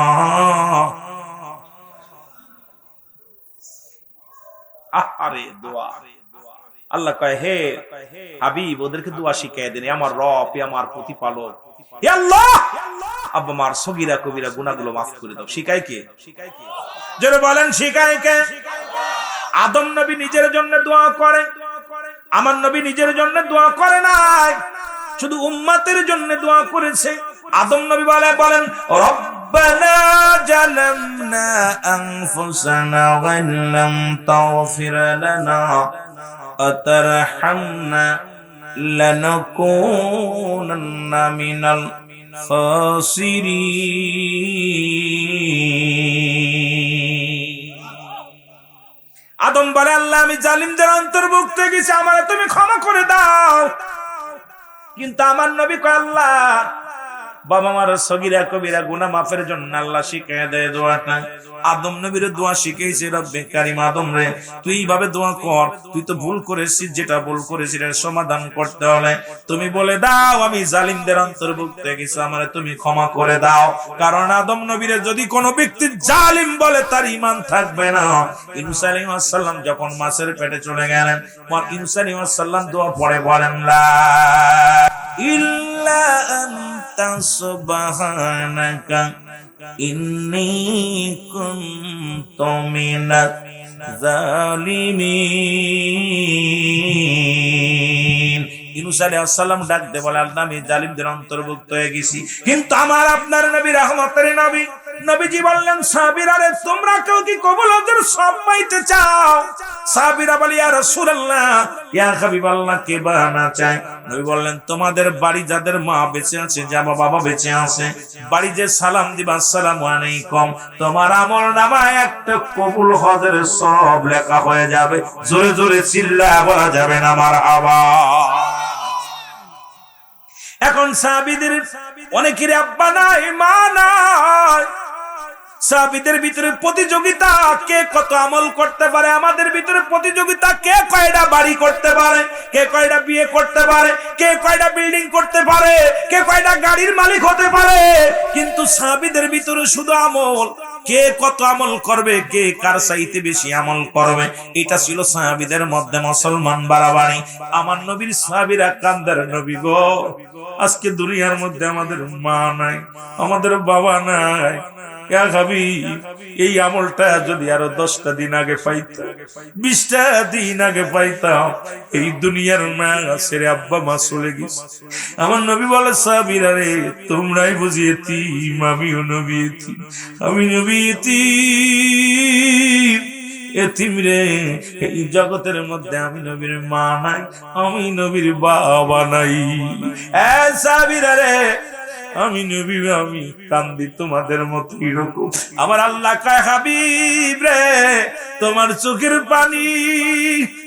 আরে দোয়া আল্লাহ কয়, হে হাবিব ওদেরকে দোয়া শিখিয়ে দেন, আমার রব, আমার প্রতিপালক, হে আল্লাহ আব্বা মার সগীরা কবিরা গুনাহগুলো মাফ করে দাও। শিখায় কে? জোরে বলেন শিখায় কে? আদম নবী নিজের জন্য দোয়া করে, আমার নবী নিজের জন্য দোয়া করে নাই, শুধু উম্মতের জন্য দোয়া করেছে। আদম নবী বলেন রব্বানা জালামনা আনফুসানা ওয়া লাম তাগফির লানা ওয়া তারহামনা লানাকুনান্না মিনাল খাসিরিন। আদম বলে আল্লাহ আমি জালিমদের অন্তর্ভুক্ত হয়ে গেছি, আমারে তুমি ক্ষমা করে দাও। কিন্তু আমার নবী কয় আল্লাহ বাবা মার সগীরা কবিরা গুনাহ মাফের জন্য আল্লাহ শিখিয়ে দেয় দোয়াটা। আদম নবীর দোয়া শিখিয়েছে, রব্বে কারীম আদম রে তুই এইভাবে দোয়া কর, তুই তো ভুল করেছিস, যেটা ভুল করেছিস সমাধান করতে হলে তুমি বলে দাও আমি জালিমদের অন্তর্ভুক্ত হয়ে গেছি, আমারে তুমি ক্ষমা করে দাও। কারণ আদম নবীরে যদি কোনো ব্যক্তি জালিম বলে তার ঈমান থাকবে না। ইউনূস আলাইহিস সালাম যখন মাছের পেটে চলে গেলেন, ইউনূস আলাইহিস সালাম দোয়া পড়ে বলেন লা ইল্লা আনতা সুবহানাকা ইন্নী কুনতু মিনাজ জালিমিন। ইউনূস আলাইহিস সালাম ডাক দে বলে আল্লাহ আমি জালিমদের অন্তর্ভুক্ত হয়ে গেছি। কিন্তু আমার আপনার নবী রহমতের নবী, নবীজি বললেন সাহাবীরা রে তোমরা কেউ কি কবুল হজের সব পাইতে চাও? সাহাবীরা বলে ইয়া রাসূলুল্লাহ ইয়া হাবিবাল্লাহ কে বা না চায়? নবী বললেন তোমাদের বাড়ি যাদের মা বেঁচে আছে, যাবা বাবা বেঁচে আছে, বাড়ি যে সালাম দিবা আসসালামু আলাইকুম, তোমার আমলনামায় একটা কবুল হজের সব লেখা হয়ে যাবে। জোরে জোরে চিল্লায়া বলা যাবে না মারহাবা। এখন সাহাবীদের অনেকের আব্বা নাই মা নাই, সাহাবীদের ভিতরে প্রতিযোগিতা কে কত আমল করতে পারে, আমাদের ভিতরে প্রতিযোগিতা কে কয়টা বাড়ি করতে পারে, কে কয়টা বিয়ে করতে পারে, কে কয়টা বিল্ডিং করতে পারে, কে কয়টা গাড়ির মালিক হতে পারে। কিন্তু সাহাবীদের ভিতরে শুধু আমল, কে কত আমল করবে, কে কার চাইতে বেশি আমল করবে, এটা ছিল সাহাবীদের মধ্যে মুসলমান বাড়াবাড়ি। আমার নবীর সাহাবীরা কান্দার নবী গো আজকে দুনিয়ার মধ্যে আমাদের মা নাই, আমাদের বাবা নাই, এই আমলটা যদি আরো 10টা দিন আগে পাইতাম, 20টা দিন আগে পাইতাম, এই দুনিয়ার মা ছেড়ে আব্বা মা চলে গেছে। আমার নবী বলে সাহাবীরা রে তোমরাই বুঝি এতিম, আমিও নবী এতিম, আমি নবী এতিম, এতিম রে এই জগতের মধ্যে আমি নবীর মা নাই, আমি নবীর বাবা নাই। সাহাবীরা রে আমি নবী আমি কান্দি তোমাদের মতো এরকম। আমার আল্লাহ কয় হাবিব রে তোমার চোখের পানি,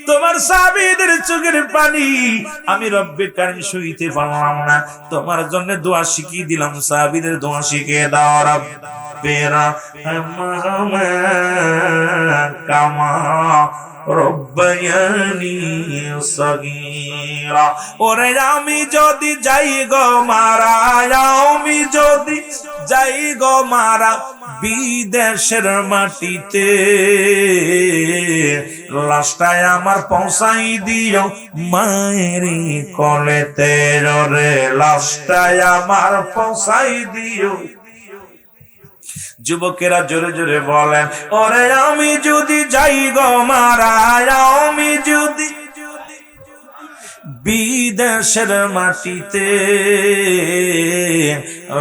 তোমার সাহাবীদের চোখের পানি আমি রব্বে কারীম সইতে পারলাম না, তোমার জন্য দোয়া শিখিয়ে দিলাম, সাহাবীদের দোয়া শিখিয়ে দাও। রব্বেরা কামা রব্বায়ানি সগীরা। ওরে আমি যদি যাই গো মারা, আমি যদি যাই গো মারা বিদেশের মাটিতে, লাশটাই আমার পৌঁছাই দিও মায়ের কোলেতে, রে লাশটাই আমার পৌঁছাই দিও। যুবকেরা জোরে জোরে বলেন ওরে আমি যদি যাই গো মারা, আমি যদি বিদেশের মাটিতে,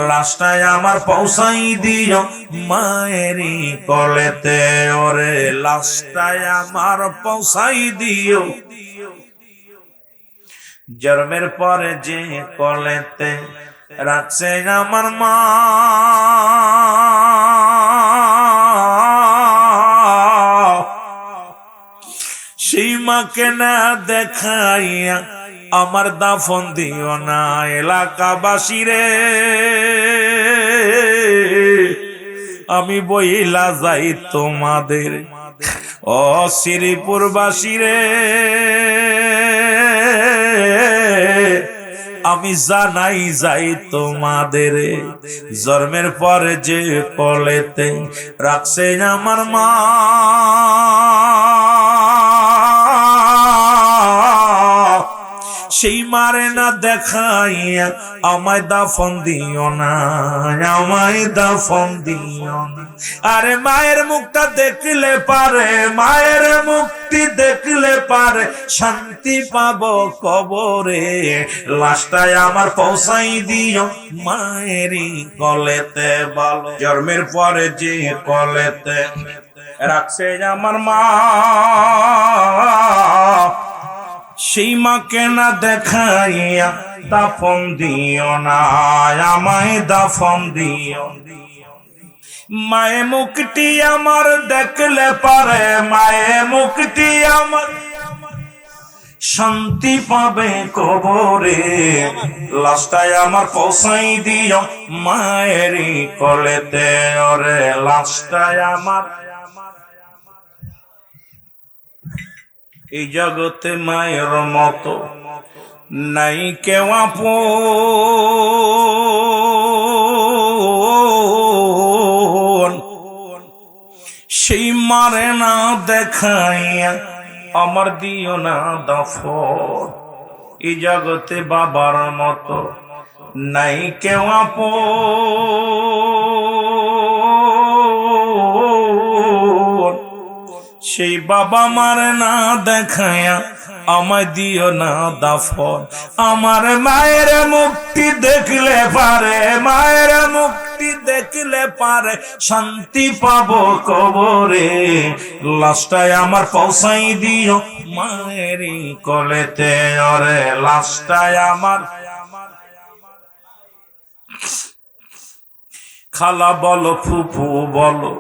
লাশটাই আমার পৌঁছাই দিও মায়ের কোলেতে, ওরে লাশটাই আমার পৌঁছাই দিও। জন্মের পরে যে কোলেতে রাখছে আমার মা, সেই মাকে না দেখাইয়া আমার দাফন দিও না এলাকাবাসী রে, আমি বইলা যাই তোমাদের ও শ্রীপুরবাসী রে, আমি জানাই যাই তোমাদের জন্মের পরে যে কোলেতে রাখছে আমার মা, সেই মারে না দেখাইয়া আমায় দাফন দিও না, আমায় দাফন দিও না। আরে মায়ের মুখটা দেখলে পারে, মায়ের মুক্তি দেখলে পারে শান্তি পাবো কবরে, লাশটাই আমার পৌঁছাই দিও মায়েরই কোলেতে। বলো জন্মের পরে যে কোলেতে রাখছে আমার মা, সেই মাকে না দেখাইয়া দাফন দিও না, আমায় দাফন দিও। মায়ে মুক্তি আমার দেখলে পারে, মায়ে মুক্তি আমার শান্তি পাবে কবরে, লাশটায় আমার পৌঁছাই দিও মায়েরই কোলেতে, ওরে লাশটায় আমার। এই জগতে মায়ের মতো নাই কেউ আপন, সেই মারে না দেখাইয়া আমার দিও না দাফন। এই জগতে বাবার মতো নাই কেউ আপন, সেই বাবা মারে না দেখায়া আমায় দিও না দাফন। আমার মায়ের মুক্তি দেখলে পারে, মায়ের মুক্তি দেখলে পারে শান্তি পাবো কবরে, লাশটায় আমার পৌঁছাই দিও মায়েরই কোলেতে, ওরে লাশটায় আমার। খালা বলো ফুফু বলো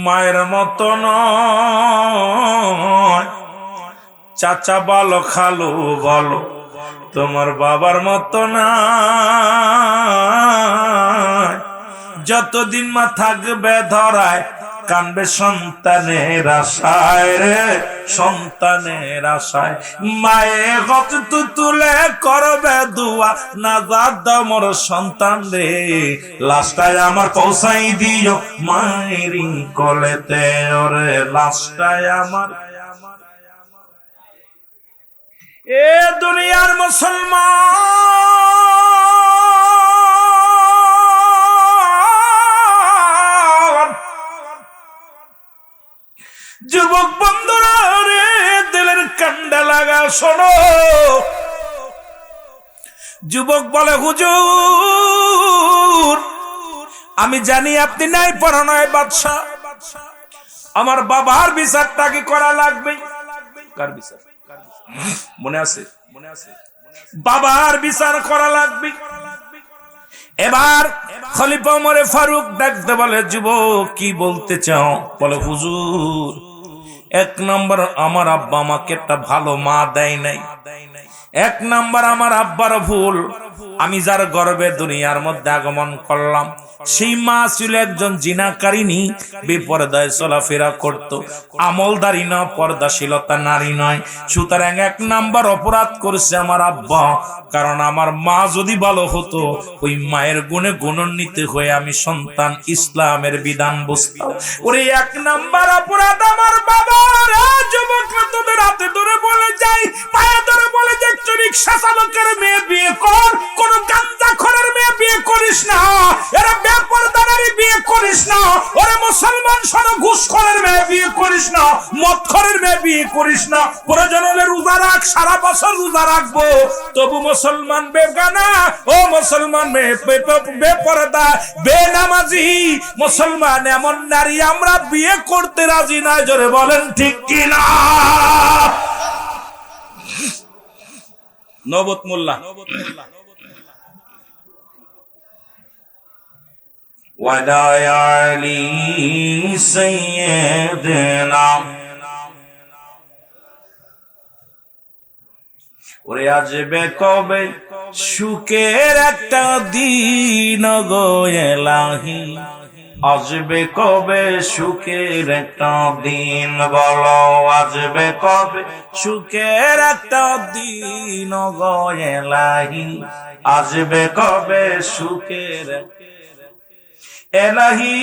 মায়ের মতো নয়, চাচা বলো খালু বলো তোমার বাবার মতো না। যতদিন মা থাকবে ধরায় কানবে সন্তানের আশায় রে, সন্তানের আশায়। মায়ে গত তুলে করবে দুয়া, না দাদা মোর সন্তান রে, লাশটায় আমার পৌঁছাই দিও মায়েরই কোলেতে, ওরে লাশটায় আমার। এ দুনিয়ার মুসলমান যুবক বন্ধুরা রে, দিলের কান্ডা লাগা শোনো। যুবক বলে হুজুর আমি জানি আপনি নাই পড়া নয় বাদশা, আমার বাবার বিচারটা কি করা লাগবে? কার বিচার মনে আছে? বাবার বিচার করা লাগবে। এবার খলিফা ওমর ফারুক ডাকতে বলে যুবক কি বলতে চাও? বলে হুজুর এক নাম্বার আমার আব্বা আমাকে একটা ভালো মা দেয় নাই, এক নাম্বার আমার আব্বার ভুল, আমি যার গর্বে দুনিয়ার মধ্যে আগমন করলাম সেই মা ছিল একজন জিনাকারিনী, বেপরদায় চলাফেরা করত, আমলদারি না পর্দাশীলতা নারী নয়। সুতরাং এক নাম্বার অপরাধ করেছে আমার আব্বা, কারণ আমার মা যদি ভালো হতো ওই মায়ের গুণে গুণান্বিত হয়ে আমি সন্তান ইসলামের বিধান বুঝতাম। ওরে এক নাম্বার অপরাধ আমার বাবার। যুবকরা তোদের হাতে ধরে বলে যাই, পায়ে ধরে বলে যাই, রিক্সা চালকের মেয়ে বিয়ে কর, কোন গাঞ্জাখোরের মেয়ে বিয়ে করিস না, এরা বেপরদারি বিয়ে করিস না। ওরে মুসলমান শোনো, ঘুষখোরের মেয়ে বিয়ে করিস না, মদখোরের মেয়ে বিয়ে করিস না। প্রয়োজন হলে রোজা রাখ, সারা বছর রোজা রাখবো, তবু মুসলমান বেগানা, ও মুসলমান বেপরদা বেনামাজি মুসলমান এমন নারী আমরা বিয়ে করতে রাজি নয়। জোরে বলেন ঠিক কিনা? নবত মোল্লা ওয়াদায়ালি সাইয়্যিদনা। ওরে আসবে কবে সুখের একটা দিন গো এলাহি, আসবে কবে সুখের একটা দিন, বলো আসবে কবে সুখের একটা দিন গো এলাহি, আসবে কবে সুখের এলাহি।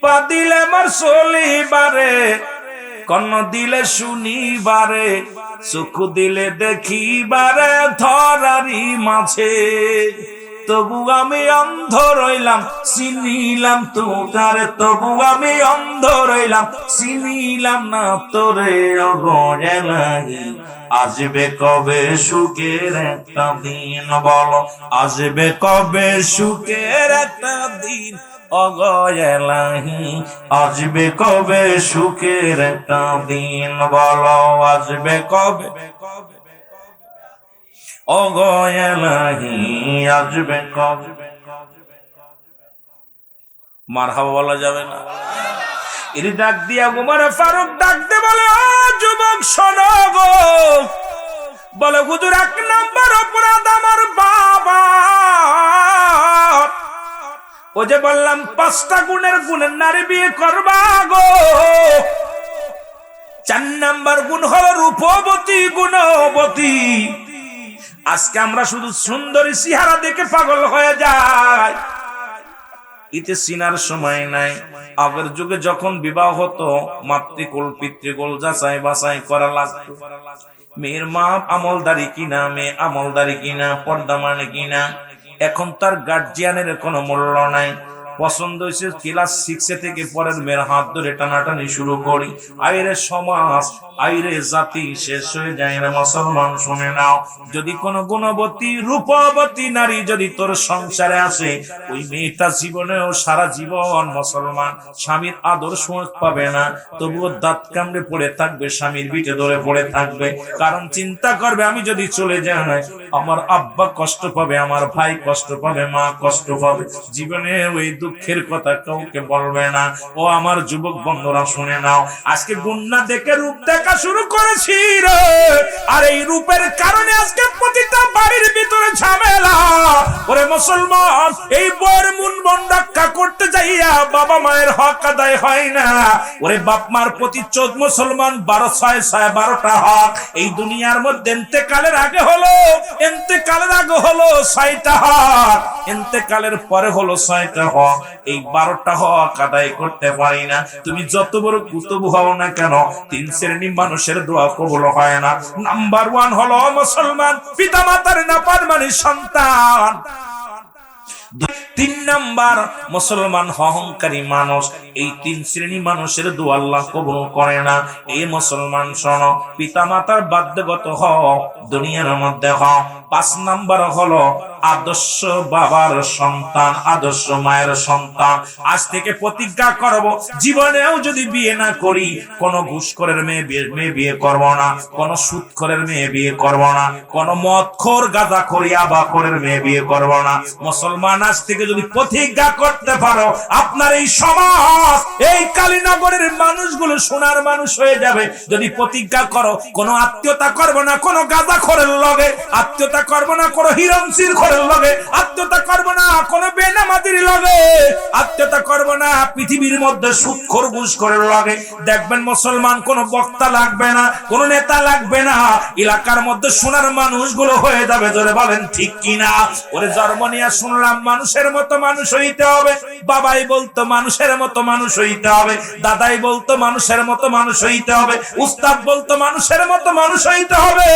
পা দিলে আমার চলিবারে, কর্ণ দিলে শুনিবারে, চক্ষু দিলে দেখিবারে ধরারি মাঝে, তবু আমি অন্ধ রইলাম চিনিলাম তোরে, তবু আমি অন্ধ রইলাম চিনিলাম না তোরে অগরেলাহি। আসবে কবে সুখের একটা দিন, বলো আসবে কবে সুখের একটা দিন অগরেলাহি, আসবে কবে সুখের একটা দিন, বলো আসবে কবে। ও গো এলাহি আসবে কবে? মারহাবা বলা যাবে না? এর ডাক দিয়া উমর ফারুক ডাক দে বলে, ও যুবক শোনো গো, বলে হুজুর এক নম্বর অপরাধ আমার বাবা, ও যে বললাম 5টা গুণের নারী বিয়ে করবা গো, 4 নাম্বার গুণ হলো রূপবতী গুণবতী। আজকে আমরা শুধু সুন্দরী চেহারা দেখে পাগল হয়ে যাই, ইতে চিনার সময় নাই। আগের যুগে যখন বিবাহ হতো মাতৃকুল পিতৃকুল যাচাই বাছাই করা লাগতো, মেয়ের মা আমলদারি কিনা, মেয়ে আমলদারি কিনা, পর্দা মানে কিনা। এখন তার গার্জিয়ানের কোনো মূল্য নাই। পছন্দ হয়েছে ক্লাস 6 থেকে পরের মেয়ের হাত ধরে টানাটানি শুরু করি, আইরে সমাজ, আইরে জাতি শেষ হয়ে যায় না। মুসলমান শুনে নাও, যদি কোন গুণবতী রূপবতী নারী যদি তোর সংসারে আসে, ওই মেয়েটা জীবনেও সারা জীবন মুসলমান স্বামীর আদর্শ পাবে না, তবুও দাঁত কামড়ে পড়ে থাকবে, স্বামীর বিটে ধরে পড়ে থাকবে। কারণ চিন্তা করবে, আমি যদি চলে যাই আমার আব্বা কষ্ট পাবে, আমার ভাই কষ্ট পাবে, মা কষ্ট পাবে। জীবনে ওই দুঃখের কথা কাউকে বলবে না। ও আমার যুবক বন্ধুরা শুনে নাও, আজকে গুন্না দেখে রূপ দেখা শুরু করেছি রে, আর এই রূপের কারণে আজকে প্রতিটা বাড়ির ভিতরে ঝামেলা। ওরে মুসলমান, এই বইয়ের মন বন রক্ষা করতে যাইয়া বাবা মায়ের হক আদায় হয় না। ওরে বাপ মার প্রতি 14 মুসলমান 12/6 হক এই দুনিয়ার মধ্যে ইন্তেকালের আগে হলো, ইন্তেকালের আগে হলো 6টা হক, ইন্তেকালের পরে হলো 6টা হক। এই 12টা হক আদায় করতে পারি না। তুমি যত বড় কুতুব হও না কেন, 3 শ্রেণীর মানুষের দোয়া কবুল হয় না। নাম্বার 1 হলো মুসলমান পিতা মাতার নাফরমানি সন্তান। 3 নাম্বার মুসলমান অহংকারী মানুষ। এই 3 শ্রেণী মানুষের দোয়া আল্লাহ কবুল করে না। এই মুসলমান শোনো, পিতা মাতার বাধ্যগত হও, দুনিয়ার মধ্যে হও। 5 নাম্বার হলো আদর্শ বাবার সন্তান, আদর্শ মায়ের সন্তান। আজ থেকে প্রতিজ্ঞা করব, জীবনেও যদি বিয়ে না করি, কোন ঘুষখোরের মেয়ে বিয়ে করব না, কোন সুদখোরের মেয়ে বিয়ে করব না, কোন মদখোর গাঁজাখোর ইয়াবাখোরের মেয়ে বিয়ে করব না। মুসলমান আজ থেকে যদি প্রতিজ্ঞা করতে পারো, আপনার এই সমাজ, এই কালীনগরের মানুষগুলো সোনার মানুষ হয়ে যাবে। যদি প্রতিজ্ঞা করো, কোন আত্মীয়তা করব না কোন গাঁজাখোরের লগে, আত্মীয়তা করব না কোন হিরণসির লগে, আত্মীয়তা করব না কোন বেনামাজির লগে, আত্মীয়তা করব না পৃথিবীর মধ্যে সুদখোর ঘুষখোরের লগে। দেখবেন মুসলমান, কোন বক্তা লাগবে না, কোন নেতা লাগবে না, এলাকার মধ্যে সোনার মানুষগুলো হয়ে যাবে। জোরে বলেন ঠিক কিনা? ওরে জন্ম নিয়ে শুনলাম মানুষের মতো মানুষ হইতে হবে, বাবাই বলতো মানুষের মতো মানুষ হইতে হবে, দাদাই বলতো মানুষের মতো মানুষ হইতে হবে, উস্তাদ বলতো মানুষের মতো মানুষ হইতে হবে।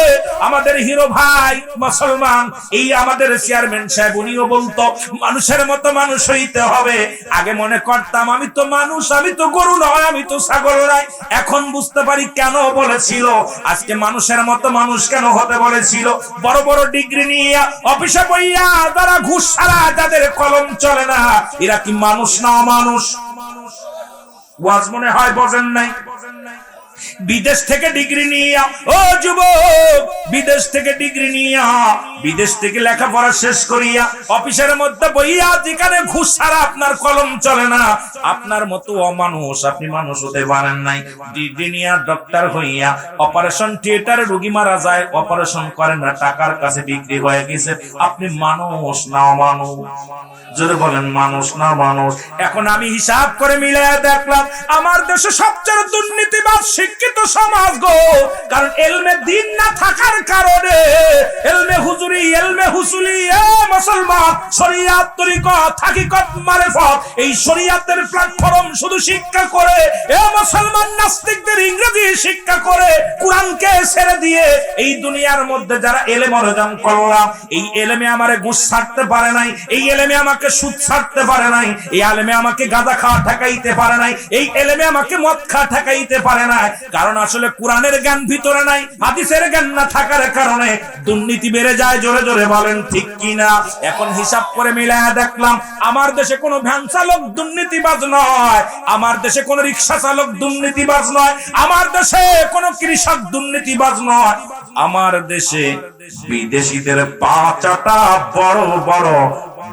আমাদের হিরো ভাই মুসলমান, এই আমাদের চেয়ারম্যান সাহেব, উনিও বলতো মানুষের মতো মানুষ হইতে হবে। আগে মনে করতাম আমি তো মানুষ, আমি তো গরু নয়, আমি তো ছাগল নয়। এখন বুঝতে পারি কেন বলেছিল। আজকে মানুষের মতো মানুষ কেন হতে বলেছিল? বড় বড় ডিগ্রি নিয়ে অফিসে বইয়া যারা ঘুষ ছাড়া যাদের কলম চলে না, এরা কি মানুষ না অমানুষ? ওয়াজ মনে হয় বোঝেন নাই। বিদেশ থেকে ডিগ্রি নিয়ে, ও যুবক, বিদেশ থেকে ডিগ্রি নিয়ে, বিদেশ থেকে লেখাপড়া শেষ করিয়া অফিসের মধ্যে বইয়া যেখানে ঘুষ ছাড়া আপনার কলম চলে না, আপনার মতো অমানুষ আপনি মানুষ হতে পারেন নাই। ডিগ্রি নিয়ে ডক্টর হইয়া অপারেশন থিয়েটারে রোগী মারা যায়, অপারেশন করেন না, টাকার কাছে বিক্রি হয়ে গেছে। আপনি মানুষ না অমানুষ? জোরে বলেন মানুষ না মানুষ? এখন আমি হিসাব করে মিলাইয়া দেখলাম, আমার দেশে সবচেয়ে দুর্নীতিবাদ শিক্ষিত সমাজ গো। কারণ এলমে দিন না থাকার কারণে, এলমে হুজুরি, এলমে হুসুলি, মুসলমান শরিয়াত তরিকত হাকিকত মারিফত, এই শরিয়াতের প্ল্যাটফর্ম শুধু শিক্ষা করে, মুসলমান নাস্তিকদের ইংরেজি শিক্ষা করে, কোরআনকে ছেড়ে দিয়ে এই দুনিয়ার মধ্যে যারা এলেম অর্জন করলাম, এই এলেমে আমারে ঘুষ ছাড়তে পারে নাই, এই এলেমে আমাকে সুদ ছাড়তে পারে নাই, এই এলেমে আমাকে গাঁজা খাওয়া ঠেকাইতে পারে নাই, এই এলেমে আমাকে মদ খাওয়া ঠেকাইতে পারে নাই। কারণ আসলে কোরআনের জ্ঞান ভিতরে নাই, হাদিসের জ্ঞান না থাকার কারণে দুর্নীতি বেড়ে যায়। জোরে জোরে বলেন ঠিক কিনা? এখন হিসাব করে মিলায়া দেখলাম আমার দেশে কোনো ভ্যান চালক দুর্নীতিবাজ নয়, আমার দেশে কোনো রিকশা চালক দুর্নীতিবাজ নয়, আমার দেশে কোনো কৃষক দুর্নীতিবাজ নয়, আমার দেশে বিদেশিদের পাঁচাটা বড় বড়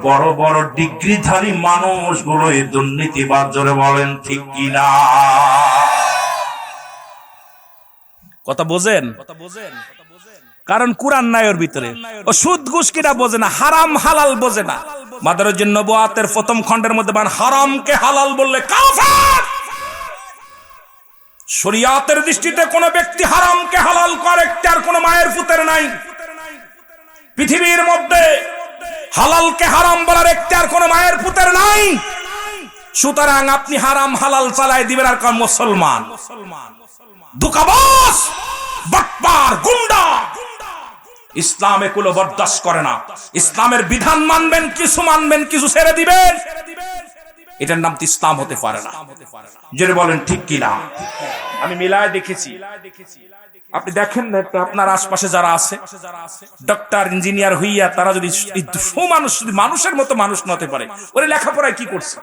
বড় বড় ডিগ্রিধারী মানুষগুলো এই দুর্নীতিবাজ। জোরে বলেন ঠিক কিনা? কথা বোঝেন? কারণ কুরআন নাই ওর ভিতরে। ও সুদ ঘুষ কিনা বোঝে না, হারাম হালাল বোঝে না। মাদারুজ্জুন নবুয়াতের প্রথম খণ্ডের মধ্যে বান হারামকে হালাল বললে কাফের। শরিয়াতের দৃষ্টিতে কোন ব্যক্তি হারামকে হালাল করে আর কোন মায়ের পুতের নাই। পৃথিবীর মধ্যে হালালকে হারাম বলার আর কোন মায়ের পুতের নাই। সুতরাং আপনি হারাম হালাল চালাই দিবেন আর কোন মুসলমান? ধোঁকাবাজ, বাটপার, গুন্ডা। ইসলাম এগুলো বরদাস্ত করে না। ইসলামের বিধান মানবেন, কিছু মানবেন, কিছু ছেড়ে দিবেন। এটার নাম তো ইসলাম হতে পারে না। জোরে বলেন ঠিক কিনা? আমি মিলায় দেখেছি। আপনি দেখেন না আপনার আশপাশে যারা আছে ডক্টর ইঞ্জিনিয়ার হইয়া তারা যদি সুমানুষ, মানুষের মতো মানুষ নতে পারে, ওরে লেখাপড়ায় কি করছে?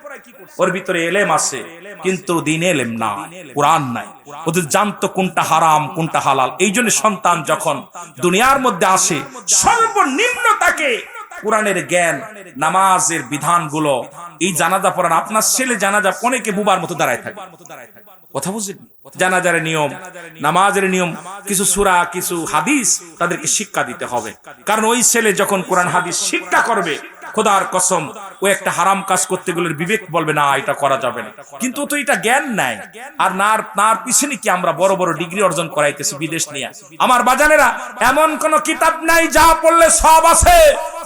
ওর ভিতরে এলেম আছে কিন্তু দিন এলেম না, কোরআন নাই। ওদের জানতো কোনটা হারাম কোনটা হালাল। এই জন্য সন্তান যখন দুনিয়ার মধ্যে আসে সর্বনিম্ন তাকে কোরআনের জ্ঞান, নামাজের বিধানগুলো, এই জানাজা পড়ান। আপনার ছেলে জানাজা অনেকে বুবার মতো দাঁড়ায় থাকে। কথা বুঝলেন? জানাজার নিয়ম, নামাজের নিয়ম, কিছু সূরা, কিছু হাদিস তাদেরকে শিক্ষা দিতে হবে। কারণ ওই ছেলে যখন কোরআন হাদিস শিক্ষা করবে, খোদার কসম ও একটা হারাম কাজ করতে গেলে বিবেক বলবে না এটা করা যাবে না। কিন্তু তো এটা জ্ঞান নাই। আর নার পিছনে কি আমরা বড় বড় ডিগ্রি অর্জন করাইতেছি বিদেশ নিয়ে। আমার বাজানেরা, এমন কোন কিতাব নাই যা পড়লে সব আছে,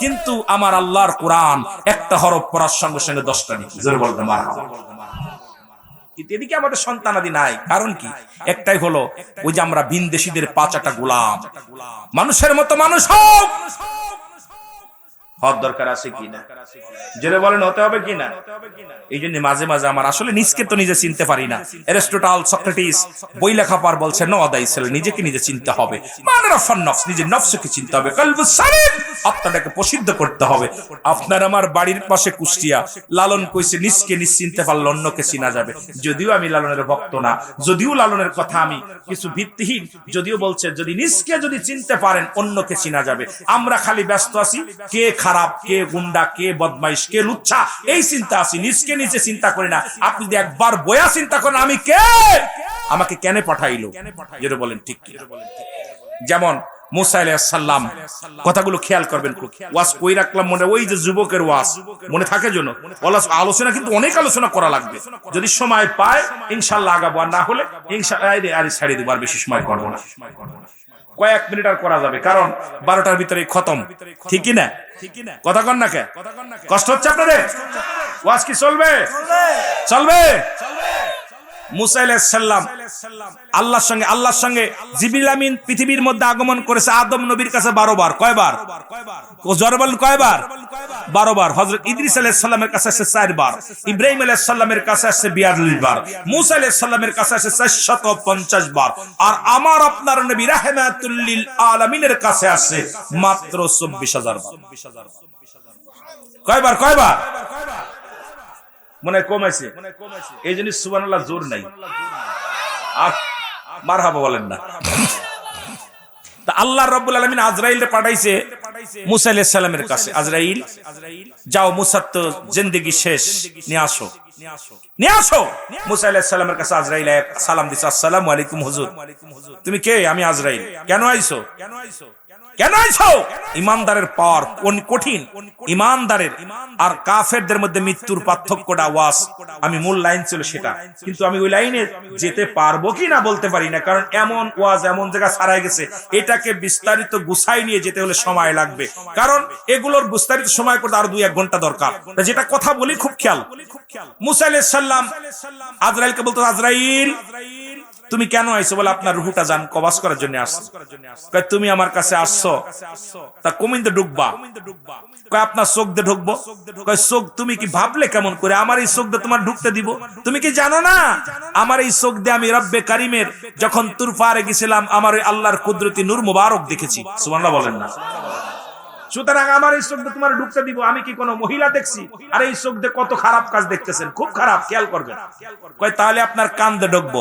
কিন্তু আমার আল্লাহর কোরআন একটা হরফ পড়ার সঙ্গে সঙ্গে 10টা নেকি। জোরে বলতে মারহাবা। কিন্তু এদিকে আমাদের সন্তানাদি নাই। কারণ কি? একটাই হলো ওই যে আমরা ভিনদেশীদের পাঁচাটা গোলাম। মানুষের মতো মানুষ হোক, হওয়ার দরকার আছে কিনা? জেনে বলেন হতে হবে কিনা? এই জন্য মাঝে মাঝে আমার আসলে নিজকে তো নিজে চিনতে পারি না। অ্যারিস্টটল, সক্রেটিস বই লেখা পার বলছে নো আদাই ছেলে, নিজেকে নিজে চিনতে হবে। নিজের নফসকে চিনতে হবে, কলবুস সালিম, আত্মাটাকে প্রসিদ্ধ করতে হবে। আপনার আমার বাড়ির পাশে কুষ্টিয়া, লালন কইছে নিজকে নিজ চিনতে পারলে অন্যকে চিনা যাবে। যদিও আমি লালনের ভক্ত না, যদিও লালনের কথা আমি কিছু ভিত্তিহীন, যদিও বলছে যদি নিজকে যদি চিনতে পারেন অন্যকে চিনা যাবে। আমরা খালি ব্যস্ত আছি কে খারাপ, কে গুন্ডা, কে বদমাইশ, কে লুচ্ছা, এই চিন্তা আছি। নিজকে নিচে চিন্তা করি না। আপনি যদি একবার বয়া চিন্তা করেন আমি কে, আমাকে কেন পাঠাইলো, যেটা বলেন ঠিক কি? যেমন মুসা আলাইহিস সালাম, কথাগুলো খেয়াল করবেন। ওয়াজ কই রাখলাম মনে, ওই যে যুবকের ওয়াজ মনে থাকে জন্য। আলোচনা কিন্তু অনেক আলোচনা করা লাগবে। যদি সময় পায় ইনশাআল্লাহ আগাবো, আর না হলে ইনশাআল্লাহ আর ছাড়িয়ে দেবো। আর বেশি সময় করবো না, কয়েক মিনিট আর করা যাবে, কারণ 12টার ভিতরে খতম। ঠিকই না? কথা কন না কে? কষ্ট হচ্ছে আপনাদের? ওয়াজ কি চলবে? চলবে। মুসা আলাইহিস সালাম আল্লাহর সঙ্গে জিবরিল আমিন পৃথিবীর মধ্যে আগমন করেছে আদম নবীর কাছে 12 বার। কয়বার? জোরে বলেন কয়বার? 12 বার। হযরত ইদ্রিস আলাইহিস সালামের কাছে আসছে 4 বার, ইব্রাহিম আলাইহিস সালামের কাছে আসছে 42 বার, মুসা আলাইহিস সালামের কাছে আসছে 450 বার, আর আমার আপনার নবী রাহমাতুল লিল আলামিনের কাছে আসছে মাত্র 24000 বার। কয়বার? কয়বার? মনে কমেছে। এই জন্য সুবহানাল্লাহ জোর নাই। আর মারহাবা বলেন না। তা আল্লাহ রাব্বুল আলামিন আজরাইলকে পাঠাইছে মুসা আলাইহিস সালামের কাছে। আজরাইল, যাও মুসার তো জিন্দেগি শেষ, নিয়ে আসো, নিয়ে আসো। মুসা আলাইহিস সালামের কাছে আজরাইল সালাম দিছে, আসসালামু আলাইকুম হুজুর। তুমি কে? আমি আজরাইল। কেন আইছো? কেন আইছো? ইমানদারের পাওয়ার কোন কঠিন। ইমানদারের আর কাফেরদের মধ্যে মৃত্যুর পার্থক্যটা ওয়াজ আমি মূল লাইন ছিল সেটা, কিন্তু আমি ওই লাইনে যেতে পারবো কি না বলতে পারি না। কারণ এমন ওয়াজ এমন জায়গা ছাড়াই গেছে, এটাকে বিস্তারিত গুছাই নিয়ে যেতে হলে সময় লাগবে। কারণ এগুলোর বিস্তারিত সময় করতে আরো 2-1 ঘন্টা দরকার। যেটা কথা বলি খুব খেয়াল। মুসা আলাইহিস সালাম আজরাইলকে বলতো, আজরাইল তুমি কেন আইছো? বলে আপনার রূহটা জান কবাজ করার জন্য আসছো। কয় তুমি আমার কাছে আসছো, তা কমিন্দে ঢুকবা? কয় আপনার চোখ দিয়ে ঢুকবো। কয় চোখ তুমি কি ভাবলে কেমন করে? আমার এই চোখ দিয়ে তোমার ঢুকতে দিব? তুমি কি জানো না আমার এই চোখ দিয়ে আমি রব্বে কারিমের যখন তুর পারে গেছিলাম আমার ওই আল্লাহর কুদরতি নূর মুবারক দেখেছি। সুবহানাল্লাহ বলেন না? সুতরাং আমার এই চোখ দিয়ে তোমার ঢুকতে দিব, আমি কি কোনো মহিলা দেখছি? আর এই চোখ দিয়ে কত খারাপ কাজ দেখতেছেন, খুব খারাপ, খেয়াল করবেন। কয় তাহলে আপনার কান দিয়ে ঢুকবো।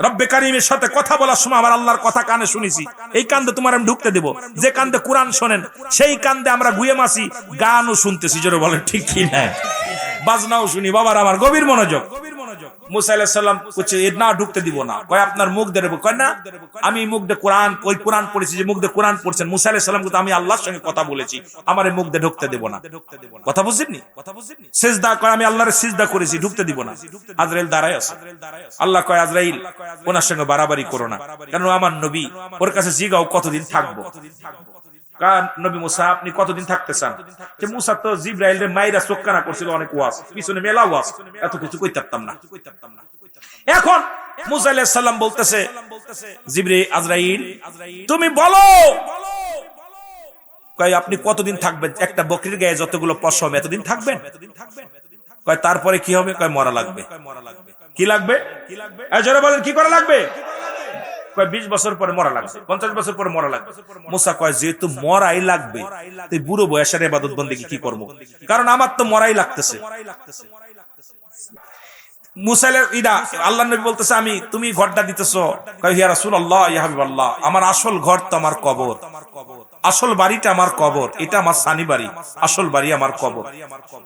রব্বে কারিমের সাথে কথা বলার সময় আমার আল্লাহর কথা কানে শুনেছি, এই কান্দে তোমার আমি ঢুকতে দেব। যে কান্দে কোরআন শোনেন সেই কান্দে আমরা গুয়ে মাসি, গানও শুনতেছি, জোরে বলেন ঠিক কি না? বাজনাও শুনি, বাবার আমার গভীর মনোযোগ। মুসা আলাইহিস সালাম কইছে এ না ঢুকতে দিব না। কয় আপনার মুখ দিয়ে দেব। কয় না, আমি মুখ দিয়ে কোরআন, ওই কোরআন পড়েছি, যে মুখ দিয়ে কোরআন পড়ছেন মুসা আলাইহিস সালাম, কিন্তু আমি আল্লাহর সঙ্গে কথা বলেছি, আমার মুখ দিয়ে ঢুকতে দেব না। কথা বুঝছেননি? সিজদা কয় আমি আল্লাহর সিজদা করেছি, ঢুকতে দিব না। আজরাইল দাঁড়ায় আছে। আল্লাহ কয় আজরাইল ওনার সঙ্গে বাড়াবাড়ি করো না, কারণ আমার নবী, ওর কাছে জিগাও কতদিন থাকবো। নবী মুসা আপনি কতদিন থাকতে চান? যে মুসা তো জিবরাইলের মাইরা চোখকানা করছিল, অনেক ওয়াজ, পিছনে মেলা ওয়াজ, এত কিছু কইতে পারতাম না। এখন মুসা আলাইহিস সালাম বলতেছে আজরাইল তুমি বলো, কয় আপনি কতদিন থাকবেন? একটা বকরির গায়ে যতগুলো পশম এতদিন থাকবেন? কয় তারপরে কি হবে? কয় মরা লাগবে। কি লাগবে? জোরে বলেন কি করা লাগবে? 20 বছর পরে মরা লাগবে, 50 বছর পরে মরা লাগবে। মুসা কয় যেহেতু মরাই লাগবে, তুই বুড়ো বয়সের ইবাদত বন্দেগী কি করবো? কারণ আমার তো মরাই লাগতেছে। আল্লাহ নবী বলতেছে আমি, তুমি ঘরটা দিতেছো, কয় ইয়া রাসূলুল্লাহ ইয়া হাবিবাল্লাহ, আমার আসল ঘর তো আমার কবর, আসল বাড়িটা আমার কবর, এটা আমার সানি বাড়ি, আসল বাড়ি আমার কবর।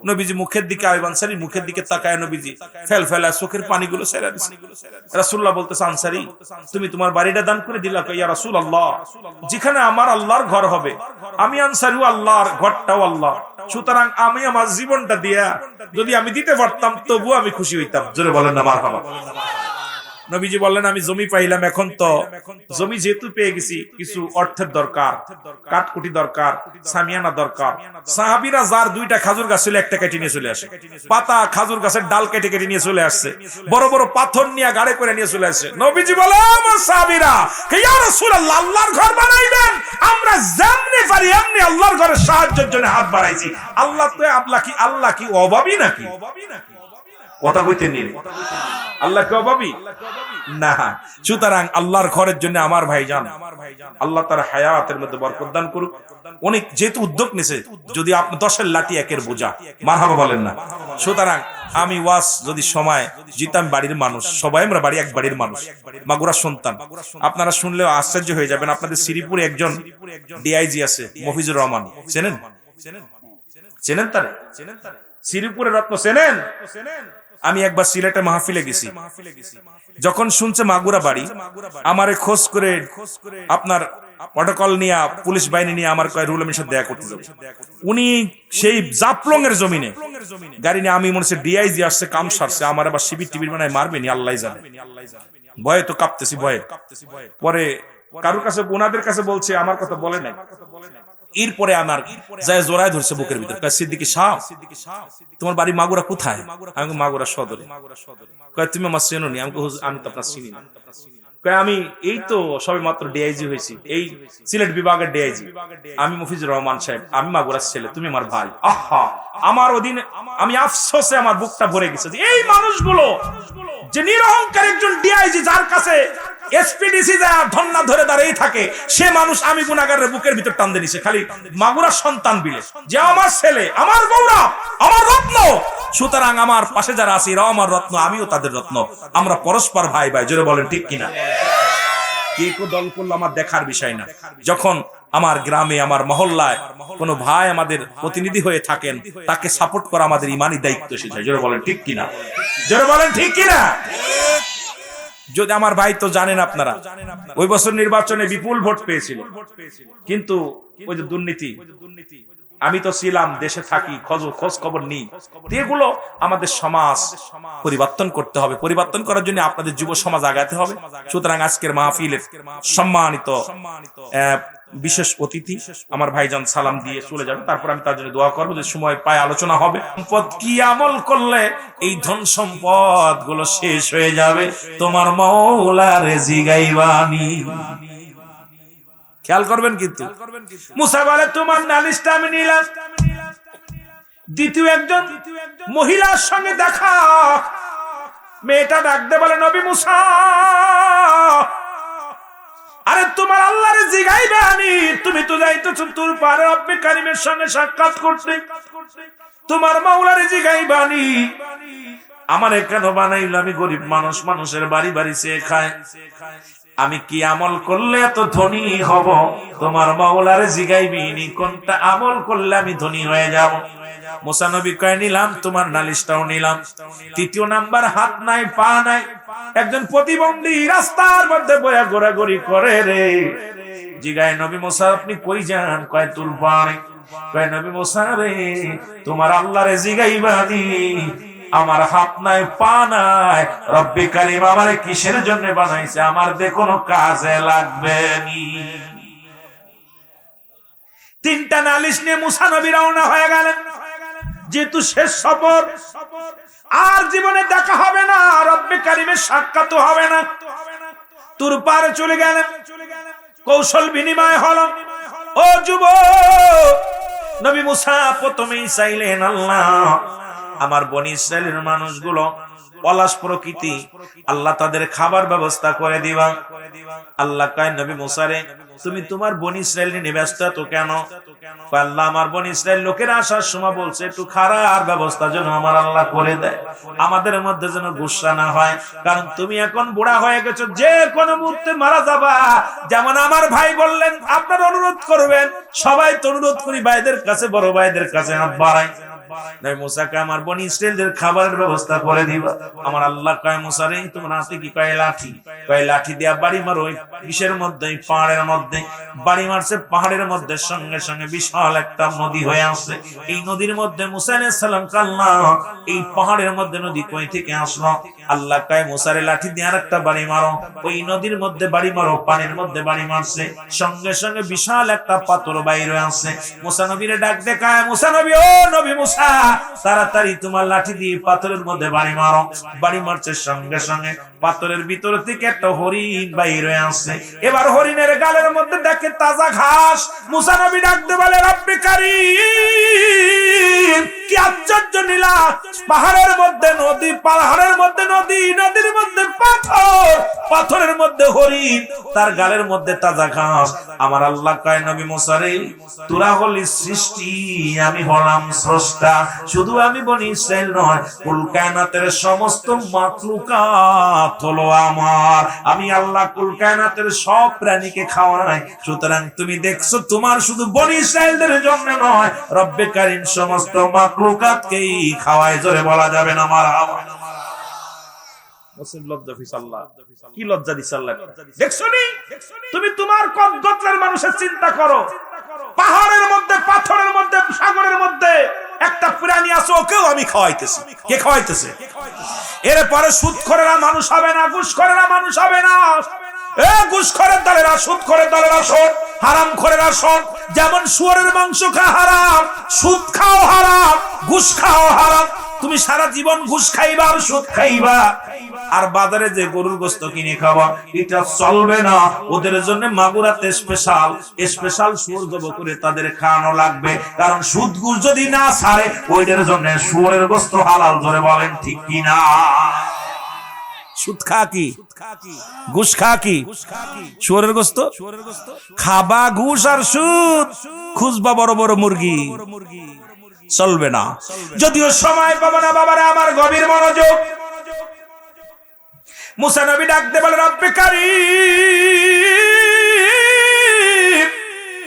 নবীজি মুখের দিকে, আইব আনসারী মুখের দিকে তাকায়, নবীজি ফেলা চোখের পানিগুলো ছেড়ে দিছে। রাসূলুল্লাহ বলতেছে আনসারী তুমি তোমার বাড়িটা দান করে দিলা? কয় ইয়া রাসূলুল্লাহ যেখানে আমার আল্লাহর ঘর হবে, আমি আনসারী আল্লাহর, ঘরটাও আল্লাহ, সুতরাং আমি আমার জীবনটা দিয়া যদি আমি দিতে পারতাম তবু আমি খুশি হইতাম। জোরে বলেন না মারহাবা। নবীজি বললেন আমি জমি পাইলাম, এখন তো জমি যেহেতু পেয়ে গেছি, কিছু অর্থের দরকার, কাঠকুটি দরকার, সামিয়ানা দরকার। সাহাবীরা যার 2টা খাজুর গাছ ছিল একটা কেটে নিয়ে চলে আসে, পাতা খাজুর গাছের ডাল কেটে কেটে নিয়ে চলে আসছে, বড় বড় পাথর নিয়ে গাড়ি করে নিয়ে চলে আসছে। নবীজি বলে আমার সাহাবীরা ইয়া রাসূলুল্লাহ আল্লাহর ঘর বানাইবেন, আমরা যেমনি পারি এমনি আল্লাহর ঘরের সাহায্যের জন্য হাত বাড়াইছি। আল্লাহ তো আল্লাহ কি অভাবী নাকি? কথা কইতে নিন, আল্লাহ কি অভাবী না? সুতরাং আল্লাহর ঘরের জন্য আমার ভাইজান, আল্লাহ তার হায়াতের মধ্যে বরকত দান করুক। অনেক যেহেতু উদ্যোগ নিছে, যদি আপনি 10-এর লাঠি 1-এর বোঝা, মারহাবা বলেন না। সুতরাং আমি ওয়াজ যদি সময় জিতাম, বাড়ির মানুষ সবাই আমরা বাড়ি এক বাড়ির মানুষ, মাগুরার সন্তান, আপনারা শুনলেও আশ্চর্য হয়ে যাবেন। আপনাদের শ্রীপুরে একজন ডিআইজি আছে মফিজুর রহমান, চেনেন? চেনেন তারে? শ্রীপুরের রত্ন চেনেন? আমি একবার সিলেটে মাহফিলে গেছি, যখন শুনছে মাগুরা বাড়ি, আমারে খোঁজ করে আপনার প্রটোকল নিয়ে, পুলিশ বাহিনী নিয়ে আমার কয় রুল আমির সাথে দেখা করতে যাবে। উনি সেই জাপলং এর জমিনে গাড়ি নিয়ে, আমি মনে হচ্ছে ডিআইজি আসছে, কাম সারছে, আমার আবার শিবির টিবির বানায় মারবে নি আল্লাহ জানে, ভয়ে তো কাঁপতেছি ভয়ে। পরে কারোর কাছে, ওনাদের কাছে বলছে, আমার কথা বলে নাই। এরপরে আমার যায় জোড়ায় ধরছে বুকের ভিতর, সিদ্দিকী সাহেব তোমার বাড়ি মাগুরা কোথায়? আমি মাগুরা সদরে। কয় তুমি আমার চেনো নি? আমি তো আপনার চিনি না। আমি এই তো সবে মাত্র ডিআইজি হয়েছি, এই সিলেট বিভাগের ডিআইজি, আমি মফিজুর রহমান সাহেব, আমি মাগুরার ছেলে, তুমি আমার ভাই। আহা, আমার ওদিন আমি আফসোসে আমার বুকটা ভরে গেছে। এই মানুষগুলো যে নিরহংকার একজন ডিআইজি, যার কাছে এসপিডিসি যা ধন্না ধরে দাঁড়িয়ে থাকে, সে মানুষ আমি গুনাহগারের বুকের ভিতর টান দিয়ে নিছে, খালি মাগুরার সন্তান বিলে, যে আমার ছেলে, আমার গৌরব, আমার রত্ন। সুতরাং আমার পাশে যারা আছে এরাও আমার রত্ন, আমিও তাদের রত্ন, আমরা পরস্পর ভাই ভাই। জোরে বলেন ঠিক কিনা? কে কো দল করলো আমার দেখার বিষয় না। যখন আমার গ্রামে, আমার মহল্লায় কোনো ভাই আমাদের প্রতিনিধি হয়ে থাকেন, তাকে সাপোর্ট করা আমাদের ইমানি দায়িত্ব এসেছে। জোরে বলেন ঠিক কিনা? জোরে বলেন ঠিক কিনা? যদি আমার ভাই তো জানেন আপনারা, ওই বছর নির্বাচনে বিপুল ভোট পেয়েছিল, কিন্তু ওই যে দুর্নীতি, আমি তো ছিলাম, দেশে থাকি, খোঁজ খবর নিই। এগুলো আমাদের সমাজ পরিবর্তন করতে হবে, পরিবর্তন করার জন্য আপনাদের যুব সমাজ আগাতে হবে। সুতরাং আজকের মাহফিলের সম্মানিত বিশেষ অতিথি আমার ভাইজান সালাম দিয়ে চলে যাবে, তারপর আমি তার জন্য দোয়া করবো, যে সময় পায় আলোচনা হবে। সম্পদ কি আমল করলে এই ধন সম্পদ গুলো শেষ হয়ে যাবে, তোমার মাওলার জিগাইবানি। খেয়াল করবেন কিন্তু। মুসা বলে তোমার নালিশটা আমি নিলাম। দ্বিতীয় একজন মহিলার সঙ্গে দেখা, মেয়েটা ডাকতে বলে নবী মুসা আরে তোমার আল্লাহর জিগাইবে আনি, তুমি তো যাইতেছো তোর পারে রব্বে কারিমের সঙ্গে সাক্ষাৎ করতে, তোমার মাওলার জিগাইবে আনি আমারে কেন বানাইলো? আমি গরিব মানুষ, মানুষের বাড়ি বাড়ি চেয়ে খায়, আমি কি আমল করলে এত ধনী হব? তোমার মাওলার জিগাইবিনি কোনটা আমল করলে আমি ধনী হয়ে যাব? মুসা নবী কয় নিলাম, তোমার নালিশটাও নিলাম। তৃতীয় নাম্বার, হাত নাই পা নাই, একজন প্রতিবন্ধী রাস্তার মধ্যে বয়া ঘোরাঘুরি করে রে। জিগায় নবী মুসা আপনি কই যান? কয় তুল পায়। কয় নবী মুসা রে তোমার আল্লাহরে জিগাইবানি আমার হাত নাই পা নাই, রব্বে কারিম আমারে কিসের জন্য বানাইছে? আমার দে কোনো কাজে লাগবে নি। তিনটা নালিশ নিয়ে মুসা নবী রওনা হয়ে গেলেন। যেহেতু শেষ সফর, আর জীবনে দেখা হবে না, রব্বে কারিমের সাক্ষাৎ হবে না, তুর পারে চলে গেলেন। কৌশল বিনিময় হলো। ও যুবক, নবী মুসা প্রথমেই চাইলেন আল্লাহ আমার বনি ইসরায়েলের মানুষগুলো অলস প্রকৃতি, আল্লাহ তাদের খাবার ব্যবস্থা করে দিবা। আল্লাহ কয় নবী মুসা রে তুমি তোমার বনি ইসরায়েল নিয়ে ব্যস্ত তো কেন? আল্লাহ আমার বনি ইসরায়েল লোকেরা আসার সময় বলছে একটু খারাপ ব্যবস্থা যেন আমার আল্লাহ করে দেয়, আমাদের মধ্যে যেন গুসা না হয়, কারণ তুমি এখন বুড়া হয়ে গেছো, যে কোনো মুহূর্তে মারা যাবা। যেমন আমার ভাই বললেন আপনার অনুরোধ করবেন, সবাই তো অনুরোধ করি ভাইদের কাছে, বড় ভাইদের কাছে হাত বাড়াই। মুসাকে আমার বনি ইসরায়েলদের খাবারের ব্যবস্থা করে দিবা। আমার আল্লাহ কয় মুসা রে তোমার হাতে কি? কয় লাঠি। কয় লাঠি দিয়া বাড়ি মারো। ওই কিসের মধ্যে? পাহাড়ের মধ্যে বাড়ি মারছে। পাহাড়ের মধ্যে সঙ্গে সঙ্গে বিশাল একটা নদী হয়ে আসছে। এই নদীর মধ্যে মুসা আলাইহিস সালাম আল্লাহ এই পাহাড়ের মধ্যে নদী কই থেকে আসলো? আল্লাহ কয় মুসারে লাঠি দিয়ে আরেকটা বাড়ি মারো। ওই নদীর মধ্যে বাড়ি মারো। পানির মধ্যে বাড়ি মারছে, সঙ্গে সঙ্গে বিশাল একটা পাথর বাইর হয়ে আসছে। মুসা নবীরে ডাক দেখায়, মুসা নবী, ও নবী মুসা তাড়াতাড়ি তোমার লাঠি দিয়ে পাথরের মধ্যে বাড়ি মারো। বাড়ি মারছে, সঙ্গে সঙ্গে পাথরের ভিতর থেকে একটা হরিণ বাইর হয়ে আসছে। এবার হরিণের গালের মধ্যে দেখে তাজা ঘাস। মুসা নবী ডাকতে বলে রব্বে কারীম কি আশ্চর্য নীলা, পাহাড়ের মধ্যে নদী, পাহাড়ের মধ্যে নদী, নদীর মধ্যে পাথর, পাথরের মধ্যে হরিণ, তার গালের মধ্যে তাজা ঘাস। আমার আল্লাহ কয় নবী মুসা রে তোরা হলি সৃষ্টি, আমি হলাম স্রষ্টা। শুধু আমি বনি ইসরাইল নয়, কুল কায়নাতের সমস্ত মাখলুকাত হলো আমার। আমি আল্লাহ কুল কায়নাতের সব প্রাণীকে খাওয়াই। সুতরাং তুমি দেখছো তোমার শুধু বনি ইসরাইলদের জন্য নয়, রব্বে কারীম সমস্ত মাখলুকাতকেই খাওয়ায়। জোরে বলা যাবে না মারহাবা। কি লজ্জা দিছে আল্লাহ। দেখছো নি? তুমি তোমার গোত্রের মানুষের চিন্তা করো। পাহাড়ের মধ্যে, পাথরের মধ্যে, সাগরের মধ্যে একটা প্রাণী আছে, ওকেও আমি খাওয়াইতেছি। কে খাওয়াইতেছে? এরপরে সুদখোরেরা মানুষ হবে না, ঘুষখোরেরা মানুষ হবে না। ঘুষখোরের দলেরা, সুদখোরের দলেরা শোন, হারামখোরেরা শোন। যেমন শুয়োরের মাংস খাওয়া হারাম, সুদ খাও হারাম, ঘুষ খাও হারাম। তুমি সারা জীবন ঘুষ খাইবা আর সুদ খাইবা, আর বাজারে যে গরুর গোশত কিনে খাওয়া, এটা চলবে না। ওদের জন্য মাগুরাতে স্পেশাল স্পেশাল শুয়োর জব করে তাদের খাওয়ানো লাগবে, কারণ সুদ ঘুষ যদি না ছাড়ে ওইদের জন্য শুয়োরের গোশত হালাল। ধরে বলেন ঠিক কিনা? সুদ খা কি, ঘুষ খা কি, শুয়োরের গোশত খাবা, ঘুষ আর সুদ খুঁজবা বড় বড় মুরগি, চলবে না। যদিও সময় পাবো না বাবারা, আমার গভীর মনোযোগ। মুসা নবী ডাকতে বলে রব্বে কারীম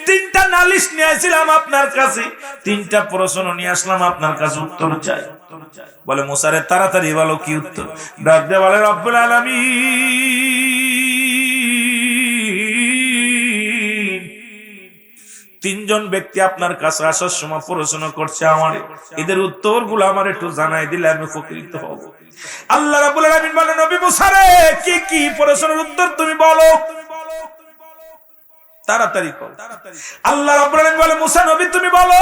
তিনটা নালিশ নিয়ে আসছিলাম আপনার কাছে, তিনটা প্রশ্ন নিয়ে আসলাম আপনার কাছে, উত্তর চাই। বলে মুসারে তাড়াতাড়ি বলো কি উত্তর? ডাকতে বলে রব্বুল আলামিন তিনজন ব্যক্তি আপনার কাছে আসার সময় প্রশ্ন করছে আমার, এদের উত্তরগুলো আমার একটু জানাই দিলে আমি উপকৃত হব। আল্লাহ রাব্বুল আলামিন বলেন নবী মুসা রে কি কি প্রশ্নের উত্তর তুমি বলো, তাড়াতাড়ি করো। আল্লাহ রাব্বুল আলামিন বলে মুসা নবী তুমি বলো।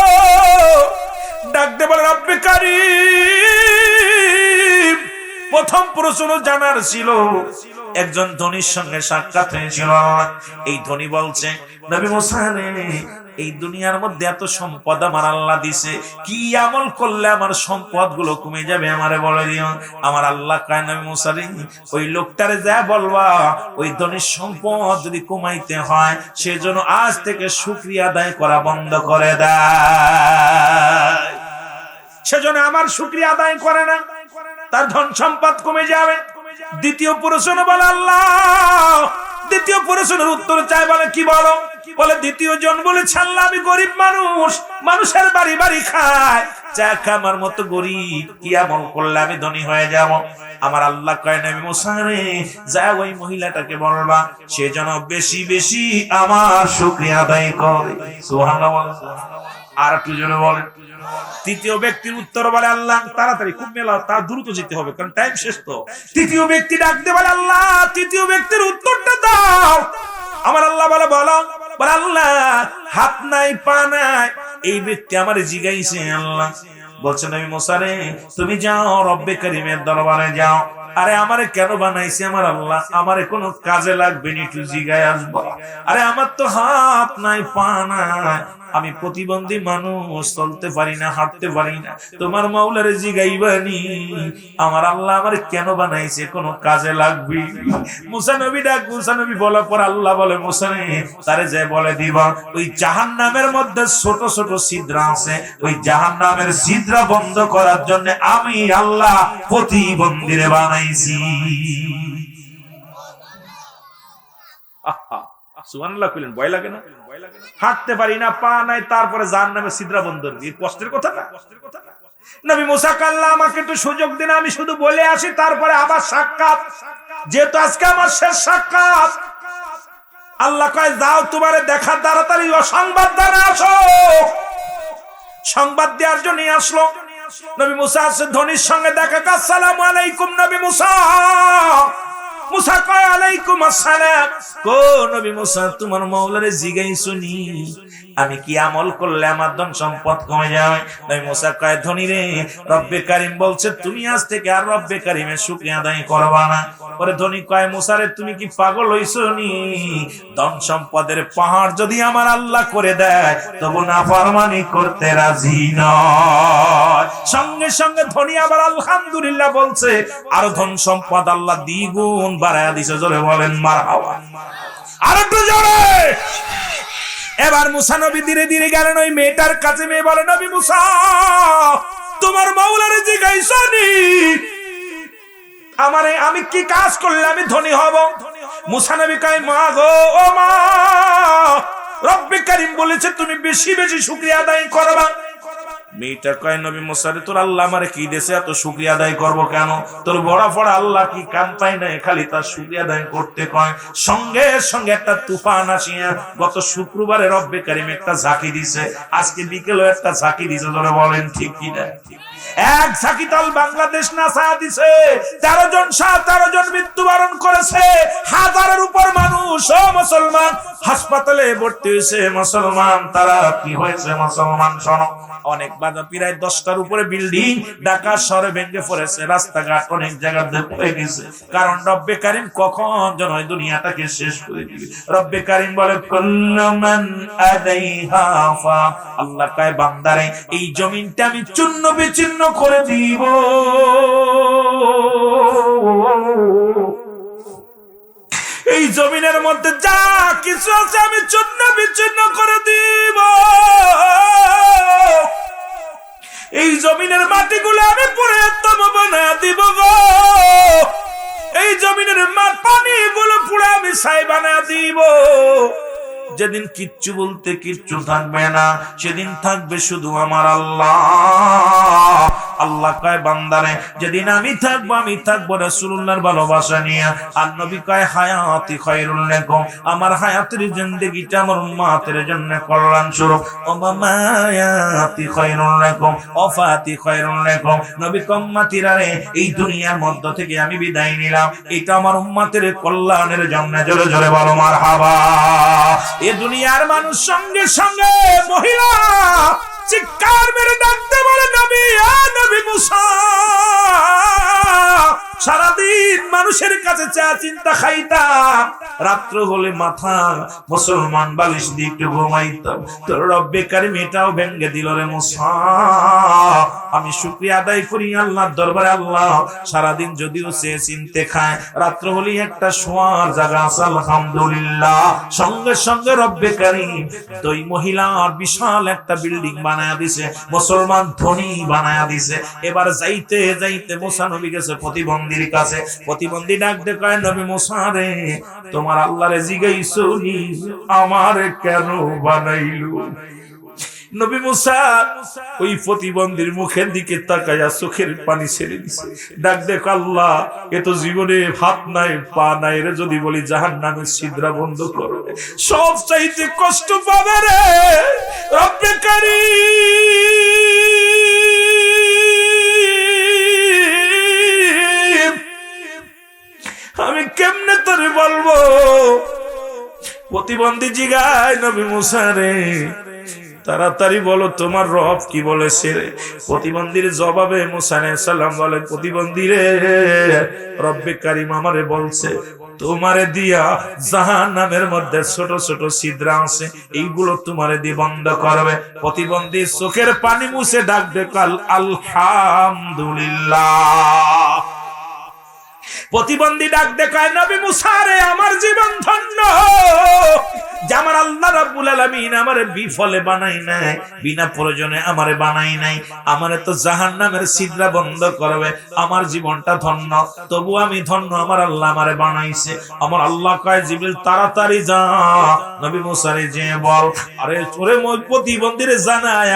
ডাকতে বলে রব্বে কারীম প্রথম প্রশ্ন জানার ছিল, একজন ধনীর সঙ্গে সাক্ষাৎ হয়েছিল। এই ধনী বলছে নবী মুসা রে এই দুনিয়ার মধ্যে এত সম্পদ আমার আল্লাহ দিছে, কি আমল করলে আমার সম্পদ গুলো কমে যাবে আমারে বলে দিও। আমার আল্লাহ কয় নবী মুসা রে, ওই লোকটারে যা বলবা ওই ধনের সম্পদ যদি কমাইতে হয় সেজন্য আজ থেকে শুকরিয়া আদায় করা বন্ধ করে দেয়। সেজন্য আমার শুকরিয়া আদায় করে না, তার ধন সম্পদ কমে যাবে। দ্বিতীয় প্রশ্ন বলে আল্লাহ, দ্বিতীয় প্রশ্নের উত্তর চাই, বলে কি বলো? বলে দ্বিতীয় জন বলেছে আল্লাহ আমি গরিব মানুষ, মানুষের বাড়ি বাড়ি খায়, চা খামার মতো গরিব, কি আমল করলে আমি ধনী হয়ে যাব? আমার আল্লাহ কয় নবী মুসা রে, যা ওই মহিলাটাকে বলবা সে যেন বেশি বেশি আমার শুকরিয়া আদায় করে। সুবহানাল্লাহ। আর একটু জোরে বলেন। তৃতীয় ব্যক্তির উত্তর বলে আল্লাহ, তাড়াতাড়ি খুব মেলা, তা দ্রুত যেতে হবে কারণ টাইম শেষ তো। তৃতীয় ব্যক্তি ডাকতে বলে আল্লাহ তৃতীয় ব্যক্তির উত্তরটা দাও। আমার আল্লাহ বলে বলো, বলে আল্লাহ হাত নাই পা নাই। এই ব্যক্তি আমার জিগাইছে, আল্লাহ বলছেন নবী মুসা রে তুমি যাও রব্বে কারীমের দরবারে যাও। আরে আমারে কেন বানাইছে আমার আল্লাহ? আমারে কোনো কাজে লাগবে নি, একটু জিগায় আসবো। আরে আমার তো হাত নাই পা নাই, আমি প্রতিবন্ধী মানুষ, চলতে পারি না, হাঁটতে পারি না, তোমার মাওলারে জিগাইবানি আমার আল্লাহ আমারে কেন বানাইছে, কোনো কাজে লাগবে? মুসা নবী ডাক, মুসা নবী বলার পর আল্লাহ বলে মুসা রে তারে যে বলে দিবা ওই জাহান্নামের মধ্যে ছোট ছোট ছিদ্র আছে, ওই জাহান্নামের ছিদ্র বন্ধ করার জন্য আমি আল্লাহ প্রতিবন্ধীরে বানাইছি। সুবহানাল্লাহ কইলেন, ভয় লাগে না? হাঁটতে পারি না, পা নাই, তারপরে জাহান্নামের ছিদ্র বন্ধ, কষ্টের কথা না? নবী মুসা আল্লাহ আমাকে একটু সুযোগ দিন, আমি শুধু বলে আসি, তারপরে আবার সাক্ষাৎ, যেহেতু আজকে আমার শেষ সাক্ষাৎ। আল্লাহ কয় যাও তোমারে দেখা, তাড়াতাড়ি সংবাদ দ্বারা আসো। সংবাদ দেওয়ার জন্য আসলো নবী মুসা, আছে ধনির সঙ্গে দেখা। আসসালামু আলাইকুম নবী মুসা। মুসা কয় আলাইকুম আসসালাম। কো নবী মুসা তোমার মাওলারে জিগাইছনি আমি কি আমল করলে আমার ধন সম্পদ কমে যায়? নবী মুসা কয় ধনী রে, রব্বে কারীম বলছে তুমি আজ থেকে আর রব্বে কারীমের শুকরিয়া আদায় করবা না। পরে ধনী কয় মুসা রে তুমি কি পাগল হইছনি? ধন সম্পদের পাহাড় যদি আমার আল্লাহ করে দেয় তবু নাফরমানি করতে রাজি নয়। সঙ্গে সঙ্গে ধনী আবার আলহামদুলিল্লাহ বলছে, আর ধন সম্পদ আল্লাহ দ্বিগুণ বাড়ায়া দিছে। জোরে বলেন মারহাবা। আর একটু জোরে। এবার মুসা নবী ধীরে ধীরে গেলেন ওই মেয়েটার কাছে। মেয়ে বলে নবী মুসা তোমার মাওলারে জিগাইছনি আমারে আমি কি কাজ করলে আমি ধনী হব? মুসা নবী কয় মা গো, ও মা, রব্বে কারীম বলেছে তুমি বেশি বেশি শুকরিয়া আদায় করবা। মেয়েটা কয় নবী মুসা রে তোর আল্লাহ আমারে কি দেশে, এত শুকরিয়া আদায় করব কেন? তোর বড় বড় আল্লাহ কি কাম পাই না, খালি তার শুকরিয়া আদায় করতে কয়। সঙ্গে সঙ্গে একটা তুফান আসিয়া গত শুক্রবারে রব্বে কারীম একটা ঝাঁকি দিছে, আজকে বিকেলে একটা ঝাঁকি দিছে। ধরে বলেন ঠিক কি না? এক ঝাঁকি তাল বাংলাদেশ নাসা দিছে, 13 জন মৃত্যুবরণ করেছে, হাজারের উপর মানুষ ও মুসলমান হাসপাতালে ভর্তি হয়েছে। মুসলমান তারা কি হয়েছে মুসলমান শোনো, অনেক বাধা, প্রায় 10টার উপরে বিল্ডিং ঢাকা শহরে ভেঙে পড়েছে, রাস্তাঘাট অনেক জায়গাতে পড়ে গেছে। কারণ রব্বে কারীম কখন যেন এই দুনিয়াটাকে শেষ করে দিবে। রব্বে কারীম বলে কুল্লু মান আলাইহা ফা, আল্লাহ কয় বান্দারে এই জমিনটা আমি চূর্ণ বিচূর্ণ করে দিব। এই জমিনের মধ্যে যা কিছু আছে আমি চূর্ণ বিচূর্ণ করে দিব। এই জমিনের মাটিগুলো আমি পুরো উত্তম বানায় দিব গো। এই জমিনের পানিগুলো পুরো আমি ছাই বানায় দিব। যেদিন কিচ্ছু বলতে কিচ্ছু থাকবে না, সেদিন থাকবে শুধু আমার আল্লাহ। আল্লাহ কয় বান্দারে যেদিন আমি থাকবো রাসূলুল্লাহর ভালোবাসা নিয়ে। আর নবী কয় হায়াতি খায়রুল লাকুম, আমার হায়াতের জিন্দেগিটা আমার উম্মতের জন্য কল্যাণ স্বরূপ। ও মায়াতি খায়রুল লাকুম ওয়াফাতি খায়রুল লাকুম, নবী উম্মতিরা রে এই দুনিয়ার মধ্য থেকে আমি বিদায় নিলাম, এটা আমার উম্মতের কল্যাণের জন্য। জোরে জোরে বলো মারহাবা। এ দুনিয়ার মানুষ সঙ্গে সঙ্গে মহিলা চিৎকার মেরে ডাকতে বলে নবী, আ নবী মুসা সারাদিন মানুষের কাছে চা চিন্তা খাইতাম, রাত্র হলে মাথা মুসলমান বালিশ দিয়ে একটু ঘুমাইতাম। তোর রব্বে কারিম এটাও ভেঙ্গে দিল রে মুসা। আমি শুকরিয়া আদায় করি আল্লাহর দরবারে, আল্লাহ সারাদিন যদিও সে চিনতে খায়, রাত্র হলে একটা শোয়ার জায়গা আছে আলহামদুলিল্লাহ। সঙ্গে সঙ্গে রব্বে কারিম দুই মহিলার বিশাল একটা বিল্ডিং বানায়া দিছে, মুসলমান ধনী বানায়া দিছে। এবার যাইতে যাইতে মুসা নবী গেছে প্রতিবন্ধীর কাছে। প্রতিবন্ধী ডাক দিয়ে কয়, নবী মুসা রে, তোমার আল্লাহরে জিগাইছো নি আমারে কেন বানাইলো? নবী মুসা ওই প্রতিবন্ধীর মুখের দিকে তাকায়া চোখের পানি ছেড়ে দিছে, ডাক দেখ, আল্লাহ এ তো জীবনে হাত নাই পা নাই রে, যদি বলি জাহান্নামের ছিদ্রা বন্ধ করো, সব চাইতে কষ্ট পাবে রে রব্বে কারীম। আমি কেমনে তোরে বলবো? প্রতিবন্ধী জিগায়, নবী মুসা রে তাড়াতাড়ি বলো তোমার রব কি বলেছে। প্রতিবন্ধীর জবাবে মুসা আলাইহিস সালাম বলে, প্রতিবন্ধী রে, রব্বে কারীম আমারে বলছে তোমারে দিয়া জাহান্নামের মধ্যে ছোট ছোট ছিদ্র আছে, এইগুলো তোমারে দিয়ে বন্ধ করবে। প্রতিবন্ধী চোখের পানি মুছে ডাক দেখাল, আলহামদুলিল্লাহ। প্রতিবন্ধী ডাক দেখায়, নবী মুসা রে, আমার জীবন ধন্য যে আমার আল্লাহ রাব্বুল আলামিন আমারে বিফলে বানাই নাই, বিনা প্রয়োজনে আমারে বানাই নাই, আমারে তো জাহান্নামের ছিদ্রা বন্ধ করবে। আমার জীবনটা ধন্য, তবু আমি ধন্য, আমার আল্লাহ আমারে বানাইছে। আমার আল্লাহ কয়, জিবরিল তাড়াতাড়ি যা নবী মুসা রে যে বল, আরে তোরে প্রতিবন্ধীরে জানায়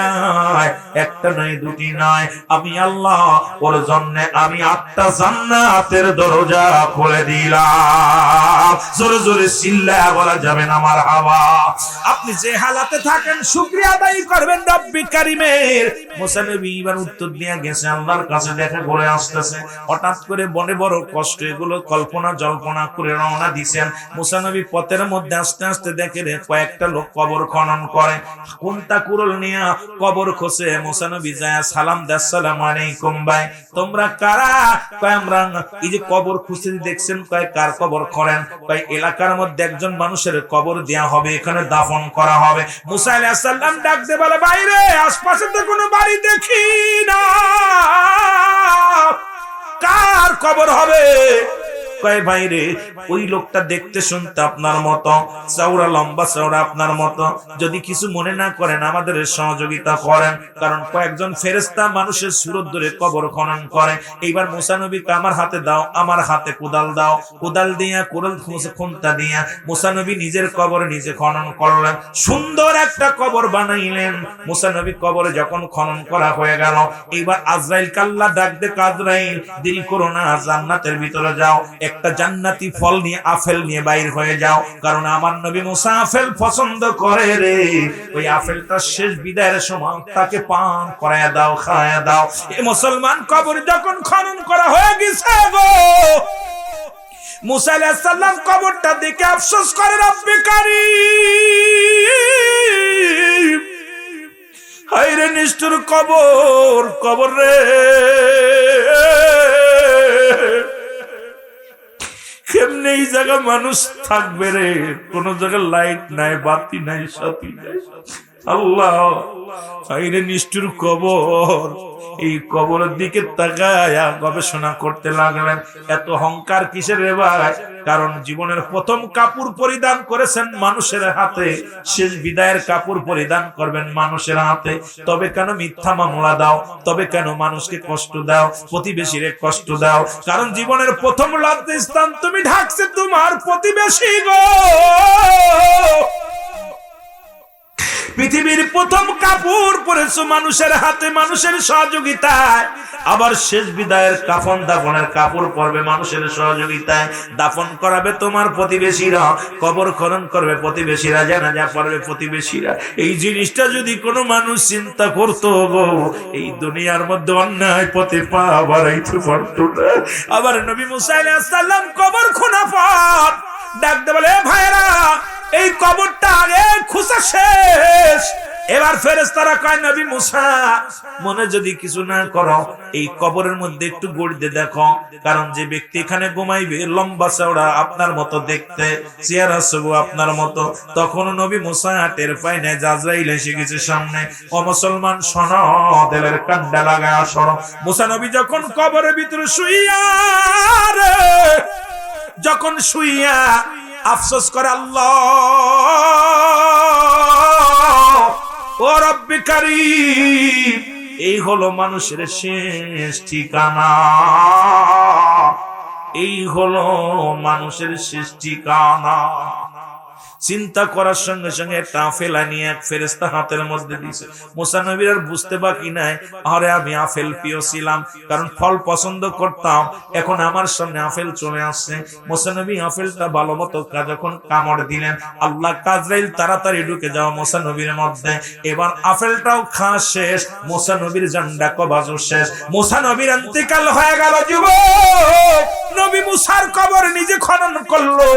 একটা নয় দুটি নয়, আমি আল্লাহ ওর জন্য আমি 8টা জান্নাতের দরজা খুলে দিলাম। জোরে জোরে চিল্লায়া বলা যাবে না মারহাবা। আপনি যে হালাতে থাকেন শুকরিয়া আদায় করবেন রব্বে কারীমের। মুসা নবী এবার উত্তর দিয়ে গেছে, আল্লাহর কাছে দেখা করে আসতেছে। হঠাৎ করে বনে বড় কষ্ট, এগুলো কল্পনা জল্পনা করে রওনা দিছেন। মুসা নবী পথের মধ্যে আস্তে আস্তে দেখে রে কয়েকটা লোক কবর খনন করে, কোনটা কুরল নিয়ে কবর খোসে। মুসা নবী যায় সালাম দেয়, আসসালামু আলাইকুম ভাই, তোমরা কারা? কয় আমরা এই যে কবর খুঁজতে দেখছেন। কয় কার কবর খনেন? কয় এলাকার মধ্যে একজন মানুষের কবর দেয়া হবে, এখানে দাফন করা হবে। মুসা আলাইহিস সালাম ডাক দিয়ে বলে, বাইরে আশপাশে তো কোনো বাড়ি দেখি না, কার কবর হবে? কয় বাইরে ওই লোকটা দেখতে শুনতে আপনার মতো, চওড়া লম্বা চওড়া আপনার মতো, যদি কিছু মনে না করেন আমাদের সহযোগিতা করেন, কারণ কয়েকজন ফেরেশতা মানুষের সুরত ধরে কবর খনন করে। এইবার মুসা নবীকে আমার হাতে দাও, আমার হাতে কোদাল দাও, কোদাল দিয়া কোদাল খুন্তা দিয়া মুসা নবী নিজের কবর নিজে খনন করলেন, সুন্দর একটা কবর বানাইলেন। মুসা নবী কবরে যখন খনন করা হয়ে গেল, এইবার আজরাইল কাল্লা ডাক দে, আজরাইল দেরি করো না, জান্নাতের ভিতরে যাও, একটা জান্নাতি ফল নিয়ে আপেল নিয়ে বাইর হয়ে যাও, কারণ আমার নবী মুসা আপেল পছন্দ করে রে। ওই আপেলটা শেষ বিদায়ের সময় তাকে পান করায় দাও, খাওয়ায় দাও। এই মুসলমান কবর যখন খনন করা হয়ে গেছে গো, মুসা আলাইহিস সালাম কবরটা দেখে আফসোস করে, রব্বে কারীম, হায় রে নিষ্ঠুর কবর, কবর রে, কেমনে এই জায়গা মানুষ থাকবে রে? কোন জায়গায় লাইট নাই, বাতি নাই, সাথী নাই। আল্লাহ, হায়রে নিষ্ঠুর কবর। এই কবরের দিকে তাকায়া গবেষণা করতে লাগলেন, এত অহংকার কিসের রে ভাই? কারণ জীবনের প্রথম কাপড় পরিধান করেছেন মানুষের হাতে, শেষ বিদায়ের কাপড় পরিধান করবেন মানুষের হাতে। তবে কেন মিথ্যা মামলা দাও? তবে কেন মানুষকে কষ্ট দাও, প্রতিবেশীরে কষ্ট দাও? কারণ জীবনের প্রথম লজ্জাস্থান তুমি ঢাকছে তোমার প্রতিবেশী গো। পৃথিবীর প্রথম কাপড় পরেছো মানুষের হাতে, মানুষের সহযোগিতায়। আবার শেষ বিদায়ের কাফন দাফনের কাপড় পরবে মানুষের সহযোগিতায়। দাফন করাবে তোমার প্রতিবেশীরা, কবর খনন করবে প্রতিবেশীরা, জানাজা পড়বে প্রতিবেশীরা। এই জিনিসটা যদি কোনো মানুষ চিন্তা করতো গো, এই দুনিয়ার মধ্যে অন্যায় পথে পা বাড়াইতে পারতো না। আবার নবী মুসা আলাইহিস সালাম কবর খোনা পর ডাকতে বলে, ভাইরা এই কবরটা আগে খুঁজা শেষ, এবার ফেরেশতারা কয় নবী মুসা মনে যদি কিছু না করো এই কবরের মধ্যে একটু গড়িয়ে দেখো, কারণ যে ব্যক্তি এখানে ঘুমাইবে লম্বা চওড়া আপনার মতো দেখতে, চেহারা সবু আপনার মতো। তখন নবী মুসা টের পায় না আজরাইল এসে গেছে সামনে। ও মুসলমান শোনো, দিলের কান্ডা লাগায় শোনো। মুসা নবী যখন কবরের ভিতরে শুইয়া যখন শুইয়া আফসোস করে, আল্লাহ ও রব্বি কারীম, এই হলো মানুষের শেষ ঠিকানা, এই হলো মানুষের শেষ ঠিকানা। চিন্তা করার সঙ্গে সঙ্গে একটা আফেল আনিয়ে এক ফেরেশতা হাতের মধ্যে দিয়েছে। মুসা নবীর আর বুঝতে বাকি নাই, আরে আমি আফেল প্রিয় ছিলাম, কারণ ফল পছন্দ করতাম, এখন আমার সামনে আফেল চলে আসছে। মুসা নবী আফেলটা ভালো মতো যখন কামড় দিলেন, আল্লাহ আজরাইল তাড়াতাড়ি ঢুকে যাও মুসা নবীর মধ্যে। এবার আফেলটাও খাওয়া শেষ, মুসা নবীর জান্ডা কবাজও শেষ, মুসা নবীর ইন্তেকাল হয়ে গেল। যুবক নবী মুসার কবর নিজে খনন করলো।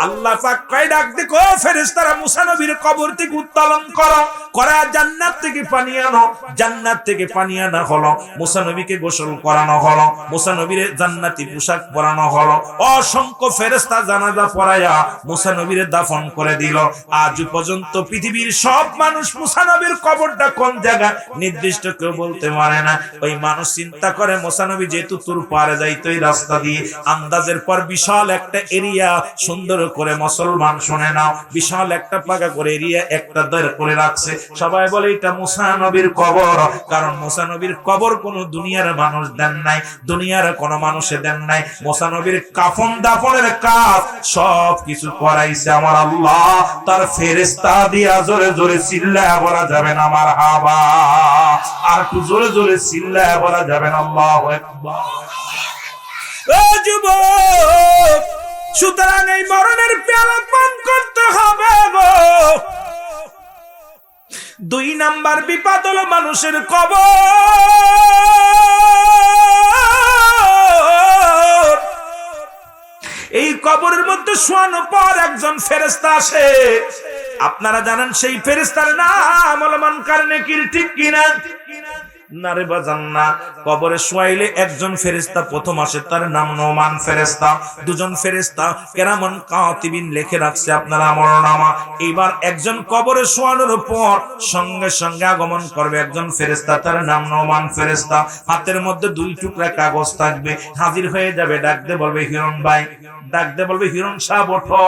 আল্লাহ পাক কয় ডাক দেখো ফেরেশতারা মুসা নবীর কবর থেকে উত্তোলন করো, করা জান্নাত থেকে পানি আনো। জান্নাত থেকে পানি আনা হলো, মুসা নবীকে গোসল করানো হলো, মুসা নবীর জান্নাতি পোশাক পরানো হলো। অসংখ্য ফেরেশতা জানাজা পড়ায়া মুসা নবীর দাফন করে দিল। আজ পর্যন্ত পৃথিবীর সব মানুষ মুসা নবীর কবরটা কোন জায়গা নির্দিষ্ট কেউ বলতে পারে না। ওই মানুষ চিন্তা করে মুসা নবী যেহেতু তুর পারে যাইতো এই রাস্তা দিয়ে, আন্দাজের পর বিশাল একটা এরিয়া সুন্দর করে মুসলমান শুনে নাও, বিশাল একটা পাকা করে এরিয়া একটা দর করে রাখছে। সবাই বলে এটা মুসা নবীর কবর, কারণ মুসা নবীর কবর কোন দুনিয়ার মানুষ দেন নাই, দুনিয়ার কোন মানুষে দেন নাই। মুসা নবীর কাফন দাফনের কাজ সব কিছু করাইছে আমার আল্লাহ, তার ফেরেশতা দিয়া। জোরে জোরে চিল্লায়া বলা যাবে না মারহাবা, আর একটু জোরে জোরে চিল্লায়া বলা যাবে না আল্লাহু আকবার। ও যুবক, সুতরাং এই মরণের পেয়ালা পান করতে হবে গো। 2 নাম্বার বিপদ হলো মানুষের কবর। এই কবরের মধ্যে শোয়ানোর পর একজন ফেরেশতা আসে, আপনারা জানেন সেই ফেরেশতার নাম হলো মুনকার নাকির, ঠিক কিনা? না রে বাজান না। কবরে শোয়াইলে একজন ফেরেশতা প্রথম আসে, তার নাম নোমান ফেরেশতা। 2 জন ফেরেশতা কেরামান কাতিবিন লিখে রাখছে আপনার আমলনামা। এবার একজন কবরে শোয়ানোর পর সঙ্গে সঙ্গে আগমন করবে একজন ফেরেশতা, তার নাম নোমান ফেরেশতা। হাতের মধ্যে 2 টুকরা কাগজ থাকবে, হাজির হয়ে যাবে, ডাকতে বলবে হিরণ ভাই, ডাকতে বলবে হিরণ সাহেব ওঠো,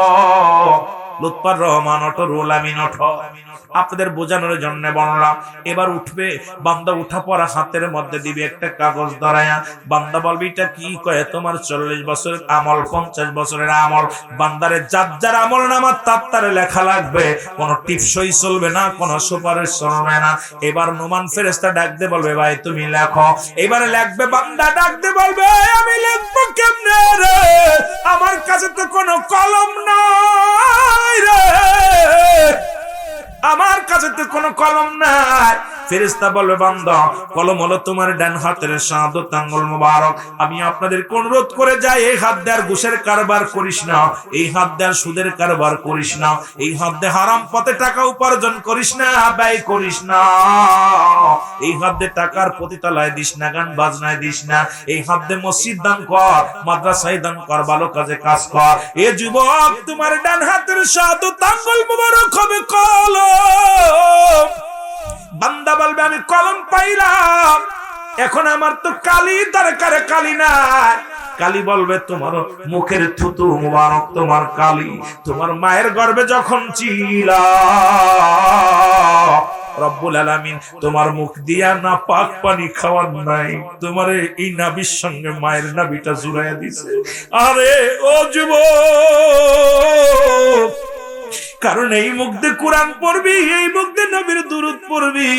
লুৎফর রহমান ওঠো, রুহুল আমিন ওঠো। আপনাদের বোঝানোর জন্য বললাম। এবার উঠবে বান্দা, উঠা পড়া হাতের মধ্যে দিবে একটা কাগজ ধরায়া। বান্দা বলবে এটা কি? কয়ে তোমার 40 বছরের আমল, 50 বছরের আমল। বান্দারে যার আমল নামা তার লেখা লাগবে, কোনো টিপসই চলবে না, কোনো সুপারিশ চলবে না। এবার নোমান ফেরেশতা ডাকতে বলবে ভাই তুমি লেখো। এবারে লিখবে বান্দা, ডাকতে বলবে আমি লিখবো কেমনে রে, আমার কাছে তো কোনো কলম নাই রে, আমার কাছে তো কোনো কলম নাই। ফেরেশতা বলবে বান্দা কলম হলো তোমার ডান হাতের শাহাদাত আঙ্গুল মোবারক। আমি আপনাদেরকে অনুরোধ করে যাই, এই হাত দিয়ে ঘুষের কারবার করিস না, এই হাত দিয়ে সুদের কারবার করিস না, এই হাত দিয়ে হারাম পথে টাকা উপার্জন করিস না, ব্যয় করিস না, এই হাত দিয়ে টাকার পতিতালয় দিস না, গান বাজনায় দিস না, এই হাত দিয়ে মসজিদ দান কর, মাদ্রাসায় দান কর, ভালো কাজে কাজ কর। এ যুবক তোমার ডান হাতের শাহাদাত আঙ্গুল মোবারক হবে কলম। বান্দা বলবে আমি কলম পাইলাম, এখন আমার তো কালি দরকার, কালি নাই। কালি বলবে তোমার মুখের থুতু মুবারক তোমার কালি, তোমার মায়ের গর্ভে যখন ছিলা রব্বুল আলামিন তোমার মুখ দিয়া না পাক পানি খাওয়ার নাই, তোমার এই নাভির সঙ্গে মায়ের নাভিটা জুড়াইয়া দিছে। আরে ও যুবক, কারণ এই মুখ দিয়ে কোরআন পড়বি, এই মুখ দিয়ে নবীর দুরূদ পড়বি,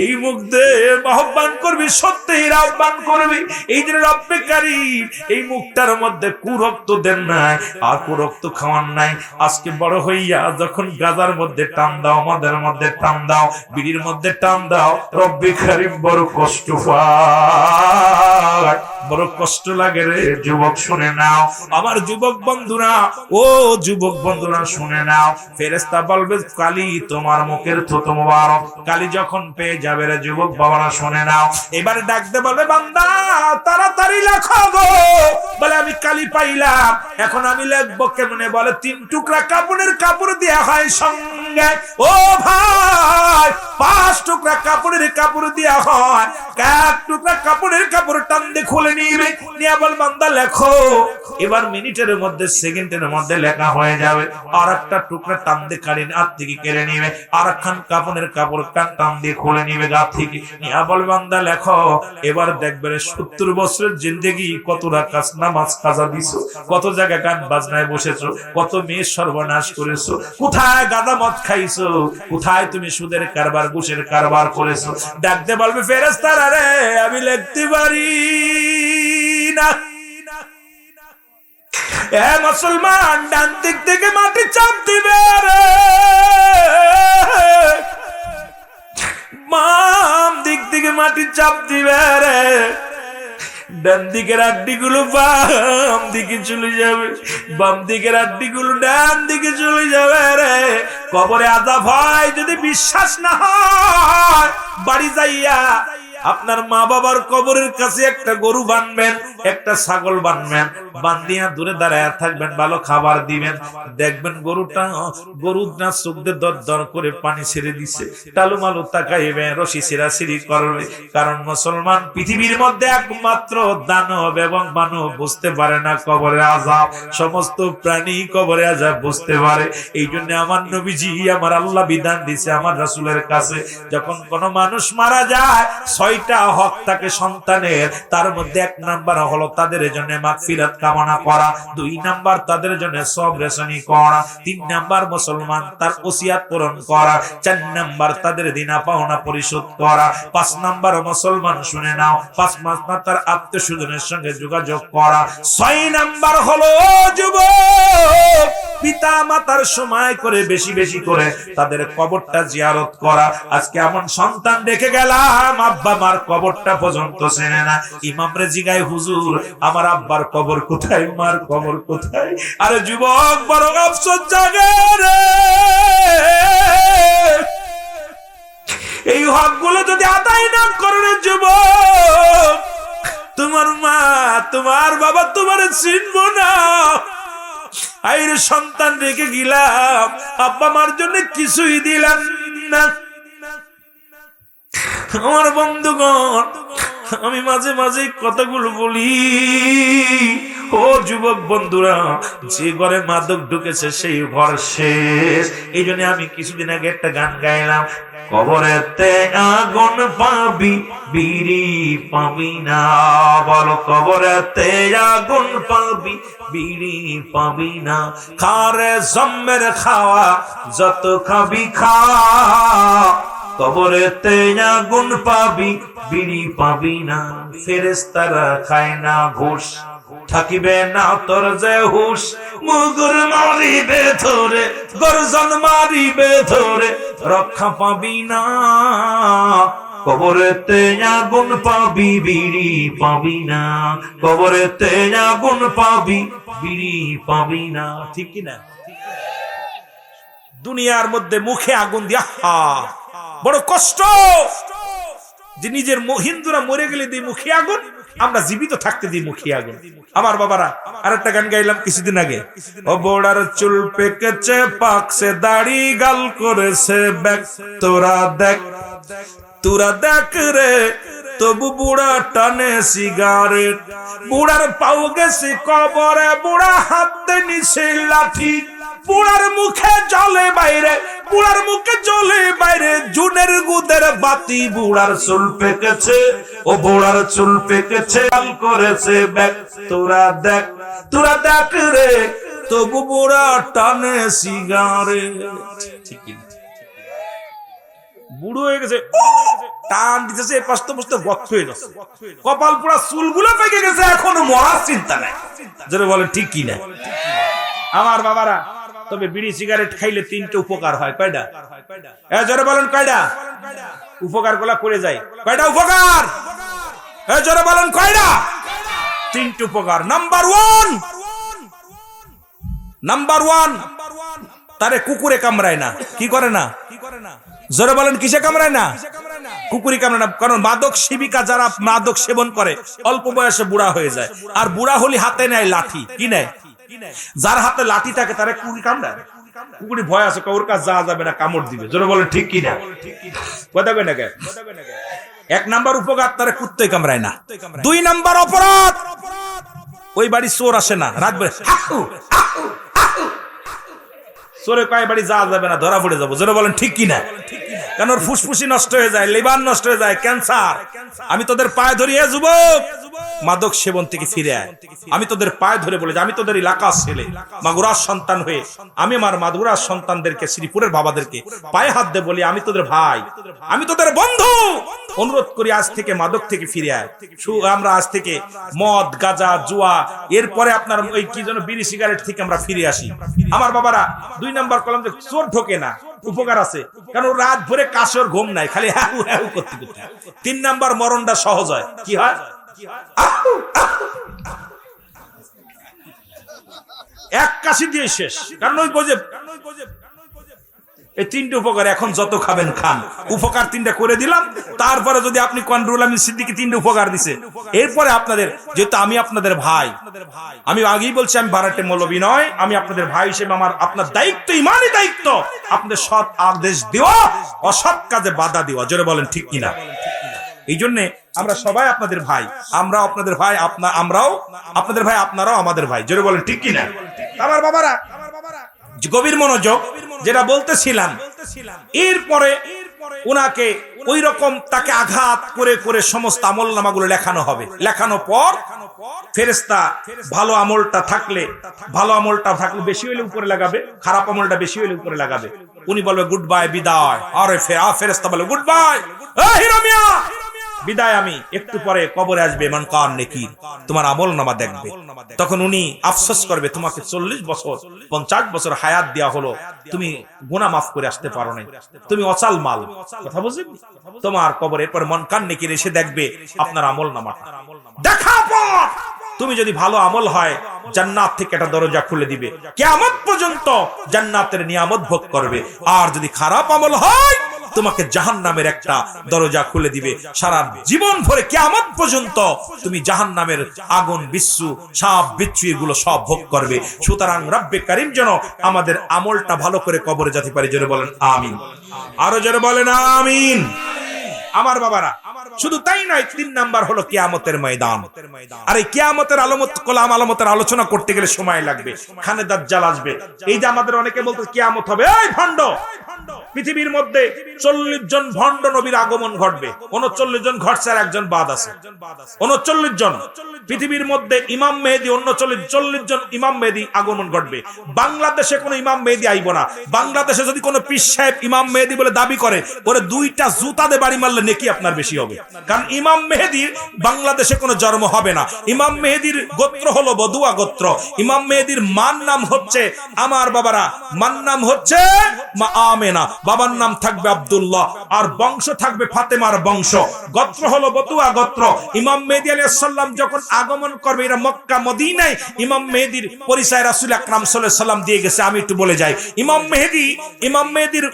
এই মুখ দিয়ে আহ্বান করবি, সত্যের আহ্বান করবি। এই যে রব্বে কারীম এই মুখটার মধ্যে কুরক্ত দেন নাই, আর কুরক্ত খাওয়ান নাই। আজকে বড় হইয়া যখন গাজার মধ্যে টান দাও, আমাদের মধ্যে টান দাও, বিড়ির মধ্যে টান দাও, রব্বে কারীম বড় কষ্ট পায়। বড় কষ্ট লাগে রে যুবক, শুনে নাও আমার যুবক বন্ধুরা, ও যুবক বন্ধুরা শুনে নাও। ফেরেশতা বলবে কালি তোমার মুখের থুতু মোবারক, কালি যখন পেয়ে যাবে রে যুবক বাবারা শুনে নাও, এবারে ডাকতে বলবে বান্দা তাড়াতাড়ি লেখো গো। বলে আমি কালি পাইলাম, এখন আমি লিখবো কেমনে? বলে 3 টুকরা কাপড়ের কাপড় দেয়া হয় সঙ্গে, ও ভাই 5 টুকরা কাপড়ের কাপড় দেয়া হয়, 1 টুকরা কাপড়ের কাপড় টান দিয়ে খুলে নিবে, নিয়ে বল বান্দা লেখো। এবার মিনিটের মধ্যে সেকেন্ডের মধ্যে লেখা হয়ে যাবে। আর একটা টুকরা টান দিয়ে কালি হাত থেকে কেড়ে নিবে, আর একখান কাপড়ের কাপড় টান দিয়ে খুলে নিবে গা থেকে, নিয়ে বল বান্দা লেখো। এবার দেখবে 70 বছরের জিন্দেগি কত রাকাত নামাজ কাজা দিছো, কত জায়গায় গান বাজনায় বসেছো, কত মেয়ে সর্বনাশ করেছো, কোথায় গাঁদা মদ খাইছো, কোথায় তুমি সুদের কারবার ঘুষের কারবার করেছো। ডাকতে বলবে ফেরেশতারা রে আমি লিখতে পারি না। এ মুসলমান ডান দিক থেকে মাটি চাপ দিবে রে, বাম দিক থেকে মাটি চাপ দিবে রে, ডান দিকের আড্ডিগুলো বাম দিকে চলে যাবে, বাম দিকের আড্ডিগুলো ডান দিকে চলে যাবে রে। কবরে আযাব হয় যদি বিশ্বাস না হয়, বাড়ি যাইয়া আপনার মা বাবার কবরের কাছে একটা গরু বানবেন, একটা ছাগল বানবেন, বান্ধিয়া দূরে দাঁড়ায় থাকবেন, ভালো খাবার দিবেন, দেখবেন গরু না চোখ দিয়ে দর দর করে পানি ছেড়ে দিছে, টালু মালু তাকাইবে, রশি ছিঁড়াছিঁড়ি করবে। কারণ মুসলমান পৃথিবীর মধ্যে একমাত্র দানব এবং মানব বুঝতে পারে না কবরে আযাব, সমস্ত প্রাণী কবরে আযাব বুঝতে পারে। এই জন্য আমার নবীজি, আমার আল্লাহ বিধান দিছে আমার রাসূলের কাছে, যখন কোন মানুষ মারা যায় 6টা হক থাকে সন্তানের, তার মধ্যে 1 নাম্বার হলো তাদের জন্য মাগফিরাত কামনা করা, 2 নাম্বার তাদের জন্য সবর রেশনি করা, 3 নাম্বার মুসলমান তার ওসিয়াত পূরণ করা, 4 নাম্বার তাদের দিনা পাওনা পরিশোধ করা, 5 নাম্বার মুসলমান শুনে নাও 5 নাম্বার তার আত্মীয়স্বজনের সঙ্গে যোগাযোগ করা, 6 নাম্বার হলো যুবক পিতা মাতার সময় করে বেশি বেশি করে তাদের কবরটা জিয়ারত করা। আজকে এমন সন্তান রেখে গেলাম আব্বা মার কবরটা পর্যন্ত চেনে না, ইমাম রে জিগায় হুজুর আমার আব্বার কবর কোথায়, মার কবর কোথায়? আরে যুবক বড় আফসোস জাগে রে, এই হকগুলো যদি আদায় না করে যুবক, তোমার মা তোমার বাবা তোমার চিনবো না। আইরে সন্তান রেখে গেলাম, আব্বা মার জন্য কিছুই দিলাম না। আমার বন্ধুগণ, আমি মাঝে মাঝে কথাগুলো বলি, ও যুবক বন্ধুরা, যে ঘরে মাদক ঢুকেছে সেই ঘর শেষ। এই জন্য আমি কিছুদিন আগে একটা গান গাইলাম, কবরেতে আগুন পাবি বিড়ি পাবি না, বলো কবরেতে আগুন পাবি বিড়ি পাবি না, খারে জম্মের খাওয়া যত খাবি খা, কবরেতে আগুন পাবি বিড়ি পাবি না। ফেরেশতারা খায় না ঘুষ, থাকিবে না তোর যে হুশ, মুগুর মারিবে ধরে গর্জন মারিবে ধরে, রক্ষা পাবি না। কবরেতে আগুন পাবি বিড়ি পাবি না, কবরেতে আগুন পাবি বিড়ি পাবি না। ঠিক কি না? দুনিয়ার মধ্যে মুখে আগুন দিয়া বড় কষ্ট, যে নিজের হিন্দুরা মরে গেলে দিই মুখে আগুন, আমরা জীবিত থাকতে দিই মুখে আগুন। আমার বাবারা, আরেকটা গান গাইলাম কিছুদিন আগে, ও বোড়ার চুল পেকেছে পাকছে দাড়ি গাল করেছে ব্যাক, তোরা দেখ তোরা দেখ রে, তবু বুড়া টানে সিগারেট, বুড়ার পাও গেছে কবরে, বুড়া হাতে নিছে লাঠি, বুড়ার মুখে জলে বাইরে, বুড়ার মুখে জলে বাইরে, জুনের গুদের বাতি, বুড়ার চুল পেকেছে, ও বুড়ার চুল পেকেছে গাল করেছে ব্যাক, তোরা দেখ রে, তবু বুড়া টানে সিগারেট। ঠিক কি? বুড়ো হয়ে গেছে, টান দিতেছে, পাশে পাশে গর্ত হয়ে গেছে, কপাল পোড়া চুলগুলো পেকে গেছে, এখনো মরার চিন্তা নাই। যেটা বলে ঠিক কি না আমার বাবারা? তবে বিড়ি সিগারেট খাইলে 3টা উপকার হয়। কয়টা? জোরে বলেন কয়টা উপকার গুলা করে যায়? কয়টা উপকার? জোরে বলেন কয়টা? তিনটি উপকার। নাম্বার ওয়ান, তারে কুকুরে কামড়ায় না। কি করে না? জোরে বলেন, কিসে কামড়ায় না? কুকুরি কামড়ায় না। কারণ মাদক সেবিকা যারা মাদক সেবন করে অল্প বয়সে বুড়া হয়ে যায়, আর বুড়া হলে হাতে নেয় লাঠি। কি নেয়? যার হাতে লাঠি থাকে তারা কুকুরি কামড়ায়। কুকুরি ভয় আছে, ওর কাছে যাওয়া যাবে না, কামড় দিবে। জোরে বলেন ঠিক কি না? কথা কই না কে? এক নাম্বার উপকার, তারা কুত্তায় কামড়ায় না। দুই নাম্বার অপরাধ, ওই বাড়ি চোর আসে না রাত বেড়ে। চোরে কয় বাড়ি যাওয়া যাবে না, ধরা পড়ে যাবো। জোরে বলেন ঠিক কি না? কারণ ওর ফুসফুসি নষ্ট হয়ে যায়, লিভার নষ্ট হয়ে যায়, ক্যান্সার। আমি তোদের পায়ে ধরি, এ যুবক, মাদক সেবন থেকে ফিরে আয়। আমি তোদের পায়ে ধরে বলে যে আমি তোদের এলাকার ছেলে, মাগুরার সন্তান হয়ে আমি আমার মাগুরার সন্তানদেরকে, শ্রীপুরের বাবাদেরকে পায়ে হাত দিয়ে বলি আমি তোদের ভাই, আমি তোদের বন্ধু। অনুরোধ করি আজ থেকে মাদক থেকে ফিরে আয়। আমরা আজ থেকে মদ, গাঁজা, জুয়া, এরপরে আপনার ওই কি যেন বিড়ি সিগারেট থেকে আমরা ফিরে আসি। আমার বাবারা, দুই নাম্বার কলম যে চোর ঢোকে না, উপকার আছে, কারণ রাত ভরে কাশর ঘুম নাই, খালি হ্যাঁ হ্যাঁ করতে করতে। তিন নাম্বার মরণটা সহজ হয়। কি হয়? এক কাশি দিয়ে শেষ। কারণ ওই বোঝে এই তিনটে উপকার, এখন যত খাবেন খান। উপকার তিনটা করে দিলাম, তারপরে যদি আপনি কন্ট্রোল, আমি সিদ্দিকী তিনটে উপকার দিছে, এরপরে আপনাদের, যেহেতু আমি আপনাদের ভাই, আমি আগেই বলছি আমি ভাড়াটে মৌলবী নয়, আমি আপনাদের ভাই হিসেবে আমার আপনার দায়িত্ব, ইমানি দায়িত্ব, আপনাদের সৎ আদেশ দেওয়া, অসৎ কাজে বাধা দেওয়া। জোরে বলেন ঠিক কিনা? এই জন্য আমরা সবাই আপনাদের ভাই, আমরাও আপনাদের ভাই, আমরাও আপনাদের ভাই, আপনারাও আমাদের ভাই। জোরে বলেন ঠিক কিনা? আমার বাবারা, গভীর মনোযোগ, যেটা বলতেছিলাম, এরপরে ওনাকে ওই রকম তাকে আঘাত করে করে সমস্ত আমল নামাগুলো লেখানো হবে। লেখানোর পর ফেরেশতা ভালো আমলটা থাকলে বেশি হইলে উপরে লাগাবে, খারাপ আমলটা বেশি হইলে উপরে লাগাবে। উনি বলবে গুড বাই, বিদায়। আরে ফেরেশতা বলে গুড বাই, হিরো মিয়া বিদায়, আমি একটু পরে কবরে আসবে, মান কান নেকির, তোমার আমল নামা দেখবে। তখন উনি আফসোস করবে, তোমাকে 40 বছর 50 বছর হায়াত দেওয়া হলো, তুমি গুনাহ মাফ করে আসতে পারো নাই, তুমি অচাল মাল। কথা বুঝলেন? তোমার কবরে এরপর মন কান নেকির এসে দেখবে আপনার আমল নামাটা। দেখার পর তুমি যদি ভালো আমল হয়, জান্নাত থেকে একটা দরজা খুলে দিবে, কিয়ামত পর্যন্ত জান্নাতের নিয়ামত ভোগ করবে। আর যদি খারাপ আমল হয়, তোমাকে জাহান্নামের একটা দরজা খুলে দিবে। সারা জীবন ভরে কিয়ামত পর্যন্ত তুমি জাহান্নামের আগুন, বিচ্ছু, সাপ, বিচ্ছু এগুলো সব ভোগ করবে। সুতরাং রব্বে কারীম যেন আমাদের আমলটা ভালো করে কবরে যেতে পারে। জোরে বলেন আমিন। আরো জোরে বলেন আমিন। আমার বাবারা, শুধু তাই নয়, 3 নাম্বার হলো কিয়ামতের ময়দান। আর এই কিয়ামতের আলামতের আলোচনা করতে গেলে সময় লাগবে, খানে দাজ্জাল আসবে। এই যে আমাদের অনেকে বলতে কিয়ামত হবে, এই ভণ্ড, পৃথিবীর মধ্যে 40 জন ভণ্ড নবীর আগমন ঘটবে। 39 জন ঘটছে, আর একজন বাদ আছে। 39 জন পৃথিবীর মধ্যে ইমাম মেহেদী, 40 জন ইমাম মেহেদী আগমন ঘটবে। বাংলাদেশে কোনো ইমাম মেহেদী আইব না। বাংলাদেশে যদি কোনো পীর সাহেব ইমাম মেহেদী বলে দাবি করে, ওরে 2টা জুতা দিয়ে বাড়ি মারলে নেকি আপনার বেশি হবে। কারণ ইমাম মেহেদীর বাংলাদেশে কোনো জন্ম হবে না। ইমাম মেহেদীর গোত্র হলো বদুয়া গোত্র। ইমাম মেহেদীর মান নাম হচ্ছে, আমার বাবারা, মান নাম হচ্ছে মা আমেনা, বাবার নাম থাকবে আব্দুল্লাহ, আর বংশ থাকবে ফাতেমার বংশ। গোত্র হলো বদুয়া গোত্র। ইমাম মেহেদী আলাইহিস সালাম যখন আগমন করবে, এরা মক্কা মদিনায় ইমাম মেহেদীর পরিচয় রাসূল আকরাম সাল্লাল্লাহু আলাইহি সাল্লাম দিয়ে গেছে। আমি একটু বলে যাই, ইমাম মেহেদীর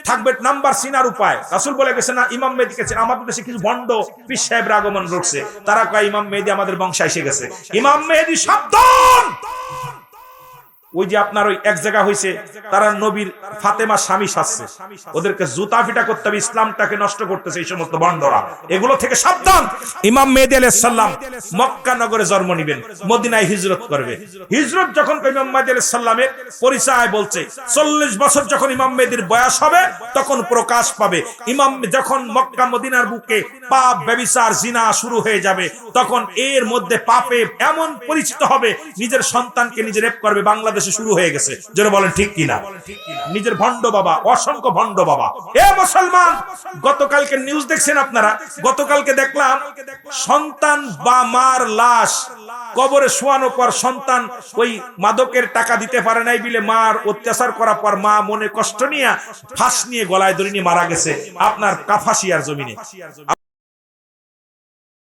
থাকবে নাম্বার চিনার উপায়। রাসূল বলে গেছে না ইমাম মেহেদীকে চিনা। আমাদের দেশে কিছু ভণ্ড পীর সাহেবের আগমন ঘটছে, তারা কয় ইমাম মেহেদী আমাদের বংশে এসে গেছে। ইমাম মেহেদী সাবধান! ওই যে আপনার ওই এক জায়গা হইছে, তারা নবীর ফাতেমা স্বামী সাজছে, ওদেরকে জুতা পিটা করতে হবে, ইসলামটাকে নষ্ট করতেছে এই সমস্ত ভণ্ডরা। এগুলো থেকে সাবধান। ইমাম মেহেদী আলাইহিস সালাম মক্কা নগরে জন্ম নিবেন, মদিনায় হিজরত করবে। হিজরত যখন ইমাম মেহেদী আলাইহিস সালামের পরিচয় বলছে, 40 বছর যখন ইমাম মেহেদীর বয়স হবে, তখন প্রকাশ পাবে। ইমাম যখন মক্কা মদিনার বুকে পাপ, ব্যভিচার, জিনা শুরু হয়ে যাবে, তখন এর মধ্যে পাপে এমন পরিচিত হবে, নিজের সন্তানকে নিজে রেপ করবে। বাংলাদেশ শুরু হয়ে গেছে। যারা বলেন ঠিক কিনা? নিজের ভণ্ড বাবা, অসংখ্য ভণ্ড বাবা। এ মুসলমান, গতকালকে নিউজ দেখছেন আপনারা? গতকালকে দেখলাম সন্তান বা মার লাশ কবরে শোয়ানোর পর, সন্তান ওই মাদকের টাকা দিতে পারে নাই বলে মার অত্যাচার করার পর মা মনে কষ্ট নিয়ে ফাঁস নিয়ে গলায় দড়ি নিয়ে মারা গেছে আপনার কাফাসিয়ার জমিনে।